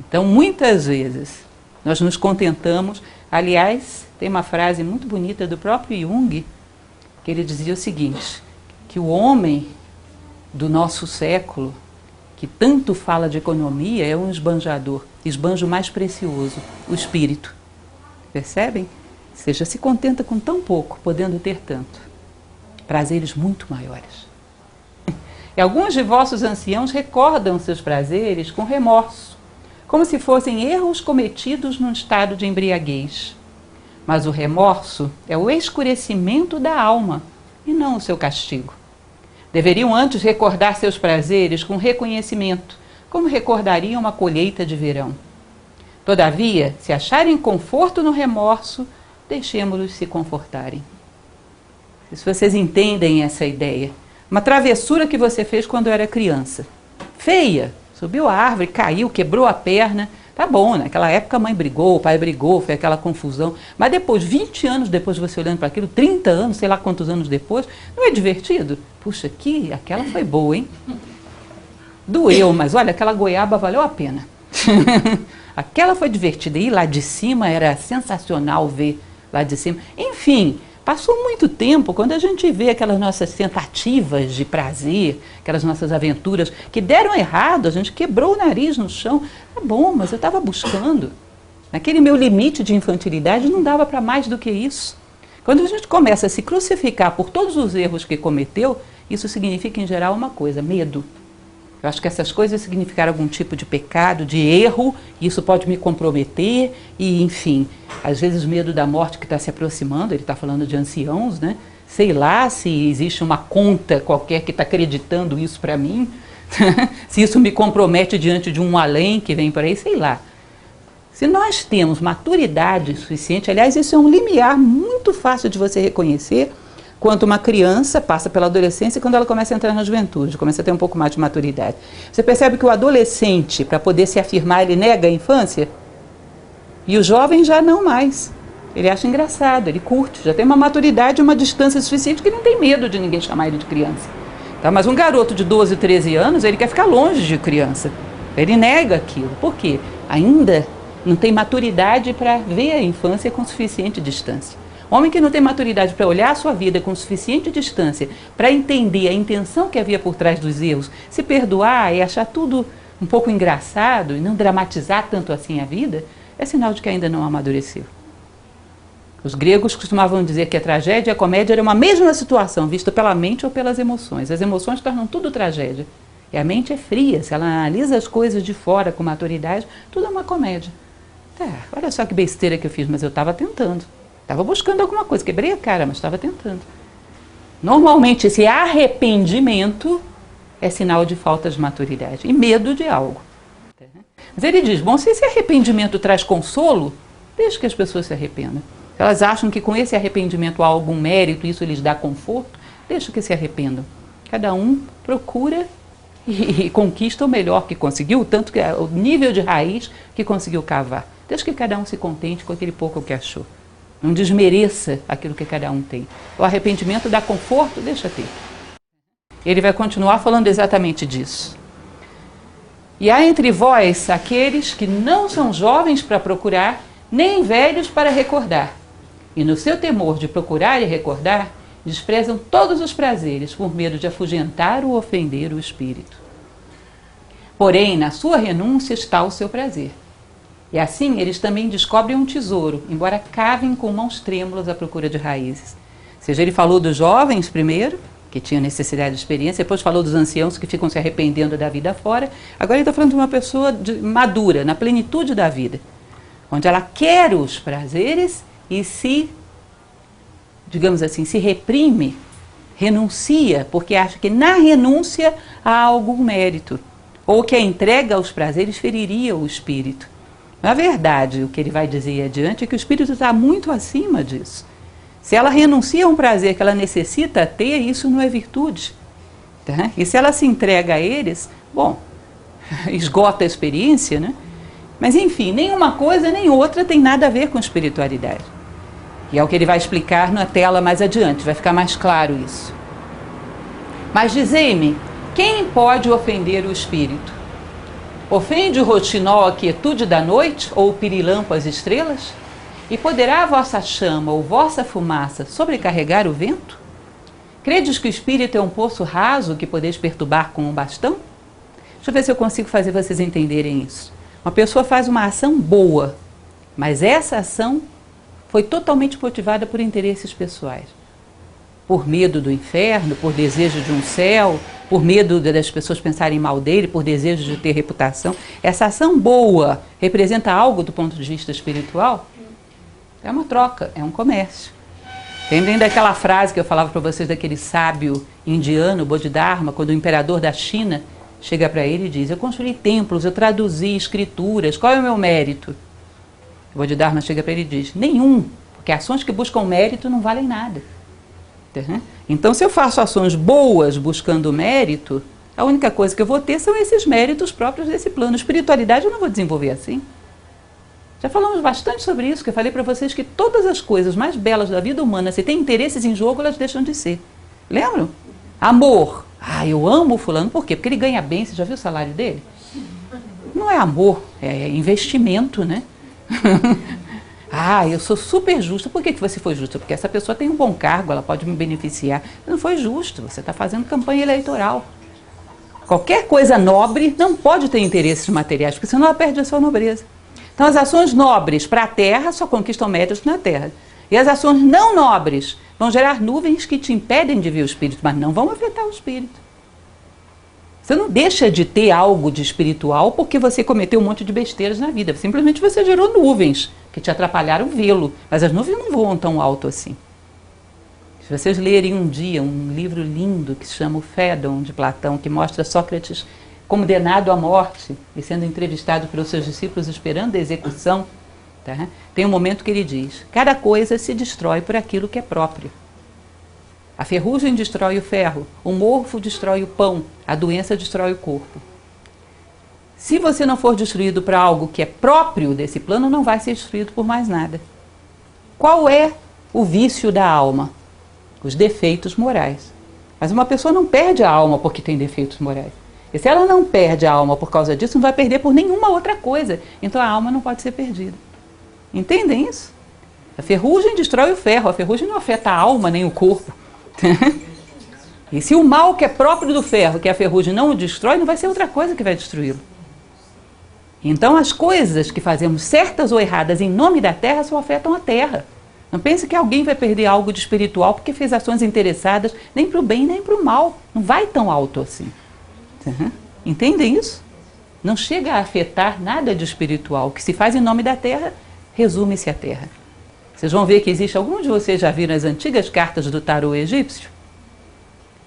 Então, muitas vezes, nós nos contentamos. Aliás, tem uma frase muito bonita do próprio Jung, que ele dizia o seguinte, que o homem do nosso século, que tanto fala de economia, é um esbanjador, esbanjo mais precioso, o espírito. Percebem? Ou seja, se contenta com tão pouco, podendo ter tanto. Prazeres muito maiores. E alguns de vossos anciãos recordam seus prazeres com remorso, como se fossem erros cometidos num estado de embriaguez. Mas o remorso é o escurecimento da alma e não o seu castigo. Deveriam antes recordar seus prazeres com reconhecimento, como recordariam uma colheita de verão. Todavia, se acharem conforto no remorso, deixemos-los se confortarem. Se vocês entendem essa ideia, uma travessura que você fez quando era criança, feia, subiu a árvore, caiu, quebrou a perna, tá bom, naquela época a mãe brigou, o pai brigou, foi aquela confusão, mas depois, 20 anos depois de você olhando para aquilo, 30 anos, sei lá quantos anos depois, não é divertido? Puxa, aquela foi boa, hein? Doeu, mas olha, aquela goiaba valeu a pena. Aquela foi divertida, e lá de cima era sensacional ver lá de cima. Enfim, passou muito tempo, quando a gente vê aquelas nossas tentativas de prazer, aquelas nossas aventuras que deram errado, a gente quebrou o nariz no chão. Tá bom, mas eu estava buscando. Naquele meu limite de infantilidade não dava para mais do que isso. Quando a gente começa a se crucificar por todos os erros que cometeu, isso significa em geral uma coisa, medo. Eu acho que essas coisas significaram algum tipo de pecado, de erro, e isso pode me comprometer, e enfim, às vezes o medo da morte que está se aproximando, ele está falando de anciãos, né? Sei lá se existe uma conta qualquer que está acreditando isso para mim, se isso me compromete diante de um além que vem por aí, sei lá. Se nós temos maturidade suficiente, aliás, isso é um limiar muito fácil de você reconhecer quando uma criança passa pela adolescência e quando ela começa a entrar na juventude, começa a ter um pouco mais de maturidade. Você percebe que o adolescente, para poder se afirmar, ele nega a infância? E o jovem já não mais. Ele acha engraçado, ele curte, já tem uma maturidade e uma distância suficiente que não tem medo de ninguém chamar ele de criança. Tá? Mas um garoto de 12, 13 anos, ele quer ficar longe de criança. Ele nega aquilo. Por quê? Ainda não tem maturidade para ver a infância com suficiente distância. Homem que não tem maturidade para olhar a sua vida com suficiente distância, para entender a intenção que havia por trás dos erros, se perdoar e achar tudo um pouco engraçado e não dramatizar tanto assim a vida, é sinal de que ainda não amadureceu. Os gregos costumavam dizer que a tragédia e a comédia era uma mesma situação, vista pela mente ou pelas emoções. As emoções tornam tudo tragédia. E a mente é fria, se ela analisa as coisas de fora com maturidade, tudo é uma comédia. Olha só que besteira que eu fiz, mas eu estava tentando. Estava buscando alguma coisa, quebrei a cara, mas estava tentando. Normalmente esse arrependimento é sinal de falta de maturidade e medo de algo. Mas ele diz, bom, se esse arrependimento traz consolo, deixa que as pessoas se arrependam. Se elas acham que com esse arrependimento há algum mérito, isso lhes dá conforto, deixa que se arrependam. Cada um procura e conquista o melhor que conseguiu, tanto que é o nível de raiz que conseguiu cavar. Deixa que cada um se contente com aquele pouco que achou. Não desmereça aquilo que cada um tem. O arrependimento dá conforto, deixa ter. Ele vai continuar falando exatamente disso. E há entre vós aqueles que não são jovens para procurar, nem velhos para recordar. E no seu temor de procurar e recordar, desprezam todos os prazeres por medo de afugentar ou ofender o espírito. Porém, na sua renúncia está o seu prazer. E assim eles também descobrem um tesouro, embora cavem com mãos trêmulas à procura de raízes. Ou seja, ele falou dos jovens primeiro, que tinham necessidade de experiência, depois falou dos anciãos que ficam se arrependendo da vida fora. Agora ele está falando de uma pessoa madura, na plenitude da vida, onde ela quer os prazeres e se, digamos assim, se reprime, renuncia, porque acha que na renúncia há algum mérito, ou que a entrega aos prazeres feriria o espírito. Na verdade, o que ele vai dizer adiante é que o espírito está muito acima disso. Se ela renuncia a um prazer que ela necessita ter, isso não é virtude. Tá? E se ela se entrega a eles, bom, esgota a experiência, né? Mas enfim, nem uma coisa nem outra tem nada a ver com espiritualidade. E é o que ele vai explicar na tela mais adiante, vai ficar mais claro isso. Mas dizei-me, quem pode ofender o espírito? Ofende o roxinol a quietude da noite, ou o pirilampo as estrelas? E poderá a vossa chama ou vossa fumaça sobrecarregar o vento? Credes que o espírito é um poço raso que podeis perturbar com um bastão? Deixa eu ver se eu consigo fazer vocês entenderem isso. Uma pessoa faz uma ação boa, mas essa ação foi totalmente motivada por interesses pessoais. Por medo do inferno, por desejo de um céu, por medo das pessoas pensarem mal dele, por desejo de ter reputação. Essa ação boa representa algo do ponto de vista espiritual? É uma troca, é um comércio. Lembrem daquela frase que eu falava para vocês daquele sábio indiano, Bodhidharma, quando o imperador da China chega para ele e diz, eu construí templos, eu traduzi escrituras, qual é o meu mérito? O Bodhidharma chega para ele e diz, nenhum, porque ações que buscam mérito não valem nada. Então, se eu faço ações boas buscando mérito, a única coisa que eu vou ter são esses méritos próprios desse plano. Espiritualidade eu não vou desenvolver assim. Já falamos bastante sobre isso, que eu falei para vocês que todas as coisas mais belas da vida humana, se tem interesses em jogo, elas deixam de ser. Lembram? Amor. Eu amo o fulano. Por quê? Porque ele ganha bem. Você já viu o salário dele? Não é amor, é investimento, né? Eu sou super justa. Por que você foi justa? Porque essa pessoa tem um bom cargo, ela pode me beneficiar. Não foi justo, você está fazendo campanha eleitoral. Qualquer coisa nobre não pode ter interesses materiais, porque senão ela perde a sua nobreza. Então as ações nobres para a terra só conquistam méritos na terra. E as ações não nobres vão gerar nuvens que te impedem de ver o espírito, mas não vão afetar o espírito. Você não deixa de ter algo de espiritual porque você cometeu um monte de besteiras na vida. Simplesmente você gerou nuvens que te atrapalharam vê-lo. Mas as nuvens não voam tão alto assim. Se vocês lerem um dia um livro lindo que se chama o Fédon, de Platão, que mostra Sócrates condenado à morte e sendo entrevistado pelos seus discípulos esperando a execução, tá? Tem um momento que ele diz: cada coisa se destrói por aquilo que é próprio. A ferrugem destrói o ferro, o mofo destrói o pão, a doença destrói o corpo. Se você não for destruído para algo que é próprio desse plano, não vai ser destruído por mais nada. Qual é o vício da alma? Os defeitos morais. Mas uma pessoa não perde a alma porque tem defeitos morais. E se ela não perde a alma por causa disso, não vai perder por nenhuma outra coisa. Então a alma não pode ser perdida. Entendem isso? A ferrugem destrói o ferro, a ferrugem não afeta a alma nem o corpo. E se o mal que é próprio do ferro, que a ferrugem não o destrói, não vai ser outra coisa que vai destruí-lo. Então as coisas que fazemos certas ou erradas em nome da terra só afetam a terra. Não pense que alguém vai perder algo de espiritual porque fez ações interessadas nem para o bem nem para o mal. Não vai tão alto assim. Entendem isso? Não chega a afetar nada de espiritual. O que se faz em nome da terra, resume-se à terra. Vocês vão ver que existe, alguns de vocês já viram as antigas cartas do tarô egípcio?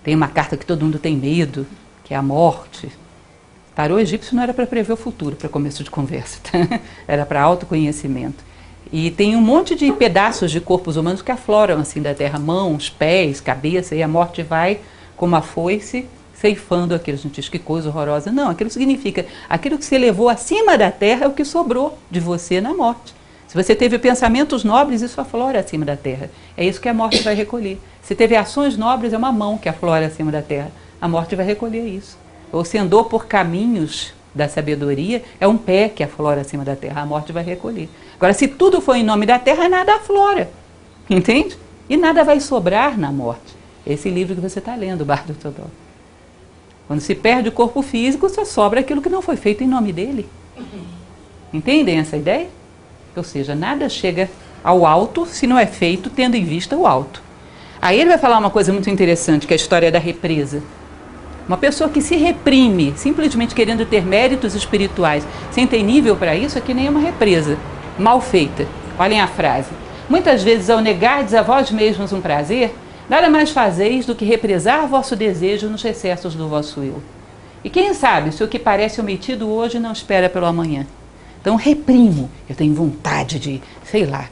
Tem uma carta que todo mundo tem medo, que é a morte. O tarô egípcio não era para prever o futuro, para começo de conversa, tá? Era para autoconhecimento. E tem um monte de pedaços de corpos humanos que afloram assim da terra, mãos, pés, cabeça, e a morte vai como a foice, ceifando aquilo. A gente diz que coisa horrorosa. Não, aquilo significa, aquilo que você levou acima da terra é o que sobrou de você na morte. Se você teve pensamentos nobres, isso aflora acima da terra. É isso que a morte vai recolher. Se teve ações nobres, é uma mão que aflora acima da terra. A morte vai recolher isso. Ou se andou por caminhos da sabedoria, é um pé que aflora acima da terra. A morte vai recolher. Agora, se tudo for em nome da terra, nada aflora. Entende? E nada vai sobrar na morte. Esse livro que você está lendo, Bardo Todó. Quando se perde o corpo físico, só sobra aquilo que não foi feito em nome dele. Entendem essa ideia? Ou seja, nada chega ao alto se não é feito tendo em vista o alto. Aí ele vai falar uma coisa muito interessante, que é a história da represa. Uma pessoa que se reprime, simplesmente querendo ter méritos espirituais, sem ter nível para isso, é que nem uma represa mal feita. Olhem a frase. Muitas vezes, ao negardes a vós mesmos um prazer, nada mais fazeis do que represar vosso desejo nos excessos do vosso eu. E quem sabe se o que parece omitido hoje não espera pelo amanhã. Então reprimo, eu tenho vontade de, sei lá,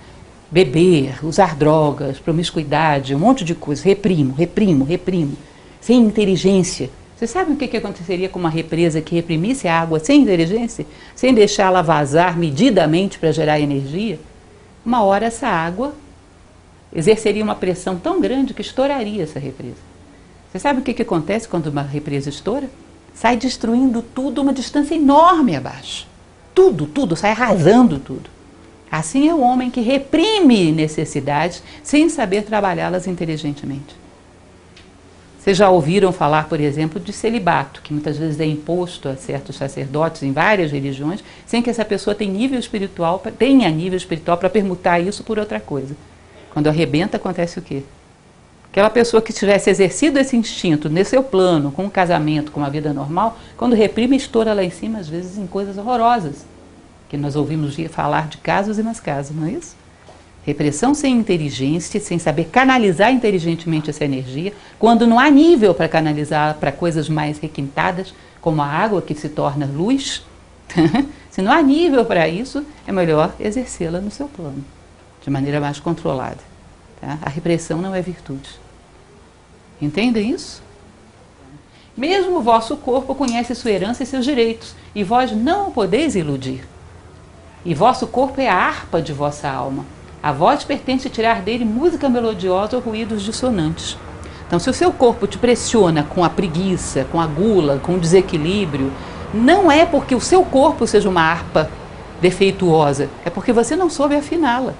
beber, usar drogas, promiscuidade, um monte de coisa. Reprimo. Sem inteligência. Você sabe o que aconteceria com uma represa que reprimisse a água sem inteligência? Sem deixá-la vazar medidamente para gerar energia? Uma hora essa água exerceria uma pressão tão grande que estouraria essa represa. Você sabe o que acontece quando uma represa estoura? Sai destruindo tudo uma distância enorme abaixo. Tudo, sai arrasando tudo. Assim é o homem que reprime necessidades sem saber trabalhá-las inteligentemente. Vocês já ouviram falar, por exemplo, de celibato, que muitas vezes é imposto a certos sacerdotes em várias religiões, sem que essa pessoa tenha nível espiritual para permutar isso por outra coisa. Quando arrebenta, acontece o quê? Aquela pessoa que tivesse exercido esse instinto nesse seu plano, com um casamento, com uma vida normal, quando reprime, estoura lá em cima, às vezes em coisas horrorosas. Que nós ouvimos falar de casos e mais casos, não é isso? Repressão sem inteligência, sem saber canalizar inteligentemente essa energia, quando não há nível para canalizar para coisas mais requintadas, como a água que se torna luz. Se não há nível para isso, é melhor exercê-la no seu plano, de maneira mais controlada. Tá? A repressão não é virtude. Entendem isso? Mesmo o vosso corpo conhece sua herança e seus direitos, e vós não o podeis iludir. E vosso corpo é a harpa de vossa alma. A vós pertence tirar dele música melodiosa ou ruídos dissonantes. Então, se o seu corpo te pressiona com a preguiça, com a gula, com o desequilíbrio, não é porque o seu corpo seja uma harpa defeituosa, é porque você não soube afiná-la.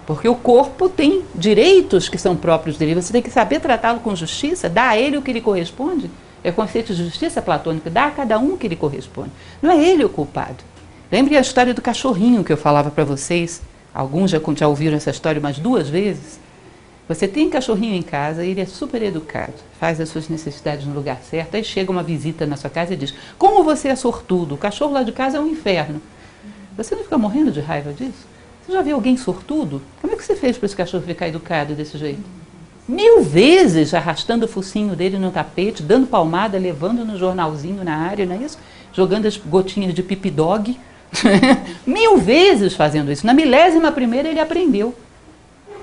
Porque o corpo tem direitos que são próprios dele, você tem que saber tratá-lo com justiça, dar a ele o que lhe corresponde. É o conceito de justiça platônica, dá a cada um o que lhe corresponde. Não é ele o culpado. Lembre a história do cachorrinho que eu falava para vocês. Alguns já ouviram essa história umas 2 vezes. Você tem cachorrinho em casa, ele é super educado, faz as suas necessidades no lugar certo, aí chega uma visita na sua casa e diz: como você é sortudo, o cachorro lá de casa é um inferno. Você não fica morrendo de raiva disso? Você já viu alguém sortudo? Como é que você fez para esse cachorro ficar educado desse jeito? 1000 vezes arrastando o focinho dele no tapete, dando palmada, levando no jornalzinho na área, não é isso? Jogando as gotinhas de pipi dog. 1000 vezes fazendo isso. Na 11ª ele aprendeu.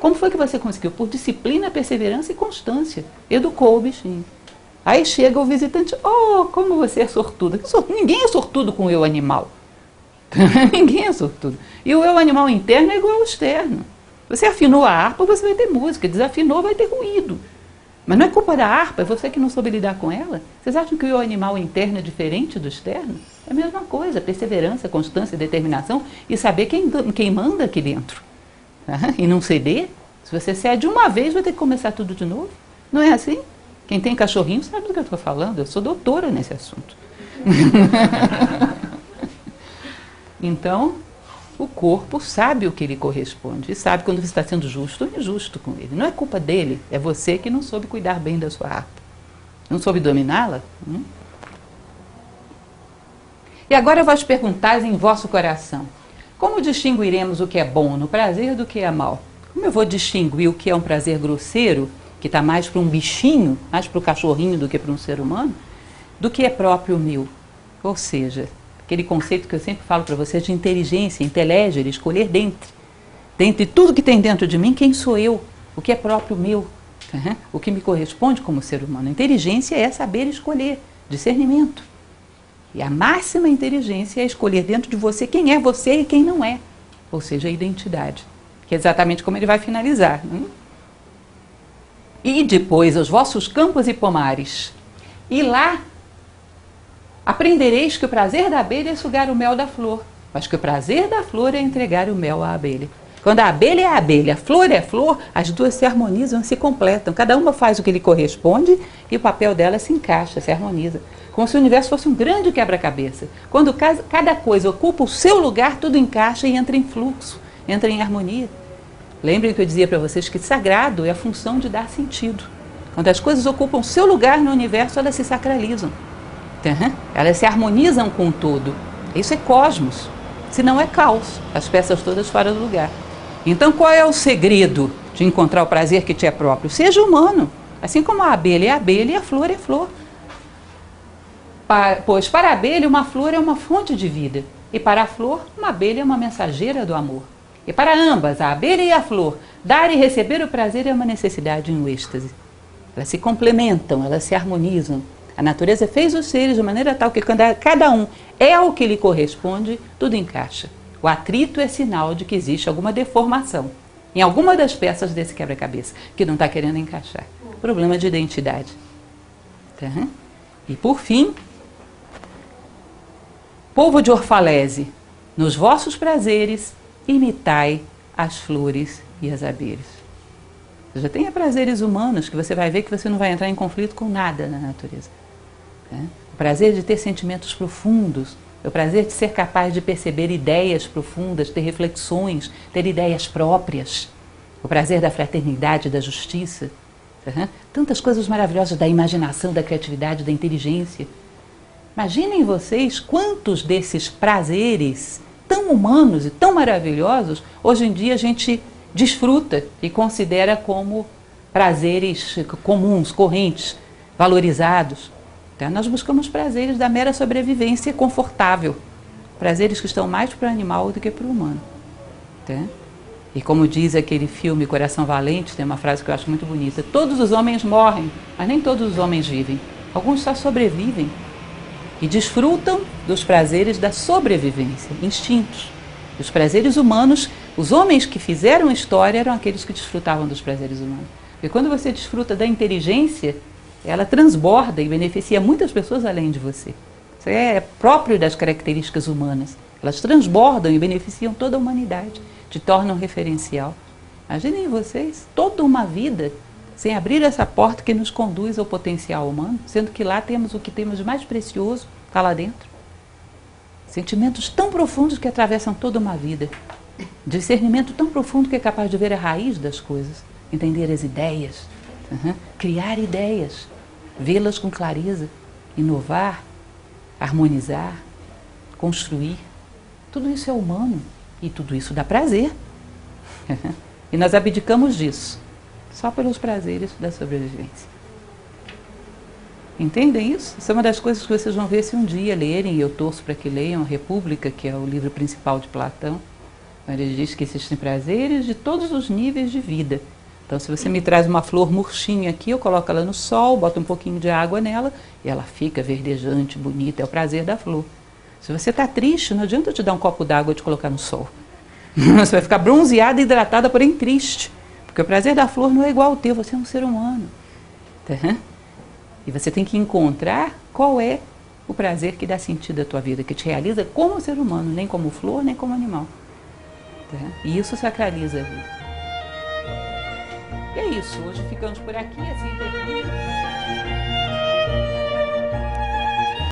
Como foi que você conseguiu? Por disciplina, perseverança e constância. Educou o bichinho. Aí chega o visitante: oh, como você é sortudo. Ninguém é sortudo com o eu animal. Ninguém é sortudo. E o eu animal interno é igual ao externo. Você afinou a harpa, você vai ter música. Desafinou, vai ter ruído. Mas não é culpa da harpa, é você que não soube lidar com ela. Vocês acham que o eu animal interno é diferente do externo? É a mesma coisa. Perseverança, constância, determinação e saber quem manda aqui dentro. E não ceder. Se você cede uma vez, vai ter que começar tudo de novo. Não é assim? Quem tem cachorrinho sabe do que eu estou falando. Eu sou doutora nesse assunto. Então, o corpo sabe o que lhe corresponde. E sabe quando você está sendo justo ou injusto com ele. Não é culpa dele. É você que não soube cuidar bem da sua harpa. Não soube dominá-la. E agora vós perguntais em vosso coração: como distinguiremos o que é bom no prazer do que é mal? Como eu vou distinguir o que é um prazer grosseiro, que está mais para um bichinho, mais para o cachorrinho do que para um ser humano, do que é próprio meu? Ou seja, aquele conceito que eu sempre falo para vocês de inteligência, inteligere, escolher dentre tudo que tem dentro de mim, quem sou eu, o que é próprio meu, o que me corresponde como ser humano. Inteligência é saber escolher, discernimento. E a máxima inteligência é escolher dentro de você quem é você e quem não é. Ou seja, a identidade. Que é exatamente como ele vai finalizar. E depois os vossos campos e pomares. E lá aprendereis que o prazer da abelha é sugar o mel da flor. Mas que o prazer da flor é entregar o mel à abelha. Quando a abelha é a abelha, a flor é a flor, as duas se harmonizam, se completam. Cada uma faz o que lhe corresponde e o papel dela se encaixa, se harmoniza. Como se o universo fosse um grande quebra-cabeça. Quando cada coisa ocupa o seu lugar, tudo encaixa e entra em fluxo, entra em harmonia. Lembrem que eu dizia para vocês que sagrado é a função de dar sentido. Quando as coisas ocupam o seu lugar no universo, elas se sacralizam. Elas se harmonizam com o todo. Isso é cosmos. Se não é caos, as peças todas fora do lugar. Então qual é o segredo de encontrar o prazer que te é próprio? Seja humano. Assim como a abelha é abelha e a flor é flor. Pois para a abelha uma flor é uma fonte de vida, e para a flor uma abelha é uma mensageira do amor. E para ambas, a abelha e a flor, dar e receber o prazer é uma necessidade em um êxtase. Elas se complementam, elas se harmonizam. A natureza fez os seres de maneira tal que quando cada um é o que lhe corresponde, tudo encaixa. O atrito é sinal de que existe alguma deformação em alguma das peças desse quebra-cabeça, que não está querendo encaixar. Problema de identidade. E por fim, povo de Orfalese, nos vossos prazeres, imitai as flores e as abelhas. Você já tenha prazeres humanos, que você vai ver que você não vai entrar em conflito com nada na natureza. O prazer de ter sentimentos profundos, o prazer de ser capaz de perceber ideias profundas, ter reflexões, ter ideias próprias, o prazer da fraternidade, da justiça, tantas coisas maravilhosas da imaginação, da criatividade, da inteligência. Imaginem vocês quantos desses prazeres tão humanos e tão maravilhosos, hoje em dia a gente desfruta e considera como prazeres comuns, correntes, valorizados. Então, nós buscamos prazeres da mera sobrevivência confortável, prazeres que estão mais para o animal do que para o humano. E como diz aquele filme Coração Valente, tem uma frase que eu acho muito bonita: todos os homens morrem, mas nem todos os homens vivem. Alguns só sobrevivem e desfrutam dos prazeres da sobrevivência, instintos. Os prazeres humanos, os homens que fizeram história eram aqueles que desfrutavam dos prazeres humanos. Porque quando você desfruta da inteligência, ela transborda e beneficia muitas pessoas além de você. Isso é próprio das características humanas. Elas transbordam e beneficiam toda a humanidade, te tornam referencial. Imaginem vocês, toda uma vida sem abrir essa porta que nos conduz ao potencial humano, sendo que lá temos o que temos de mais precioso, está lá dentro. Sentimentos tão profundos que atravessam toda uma vida. Discernimento tão profundo que é capaz de ver a raiz das coisas. entender as ideias, criar ideias, vê-las com clareza, inovar, harmonizar, construir. Tudo isso é humano e tudo isso dá prazer. E nós abdicamos disso, só pelos prazeres da sobrevivência. Entendem isso? Isso é uma das coisas que vocês vão ver se um dia lerem, e eu torço para que leiam, a República, que é o livro principal de Platão. Ele diz que existem prazeres de todos os níveis de vida. Então, se você me traz uma flor murchinha aqui, eu coloco ela no sol, boto um pouquinho de água nela, e ela fica verdejante, bonita, é o prazer da flor. Se você está triste, não adianta eu te dar um copo d'água e te colocar no sol. Você vai ficar bronzeada, hidratada, porém triste. Porque o prazer da flor não é igual ao teu, você é um ser humano. Tá? E você tem que encontrar qual é o prazer que dá sentido à tua vida, que te realiza como ser humano, nem como flor, nem como animal. Tá? E isso sacraliza a vida. E é isso, hoje ficamos por aqui, assim termina.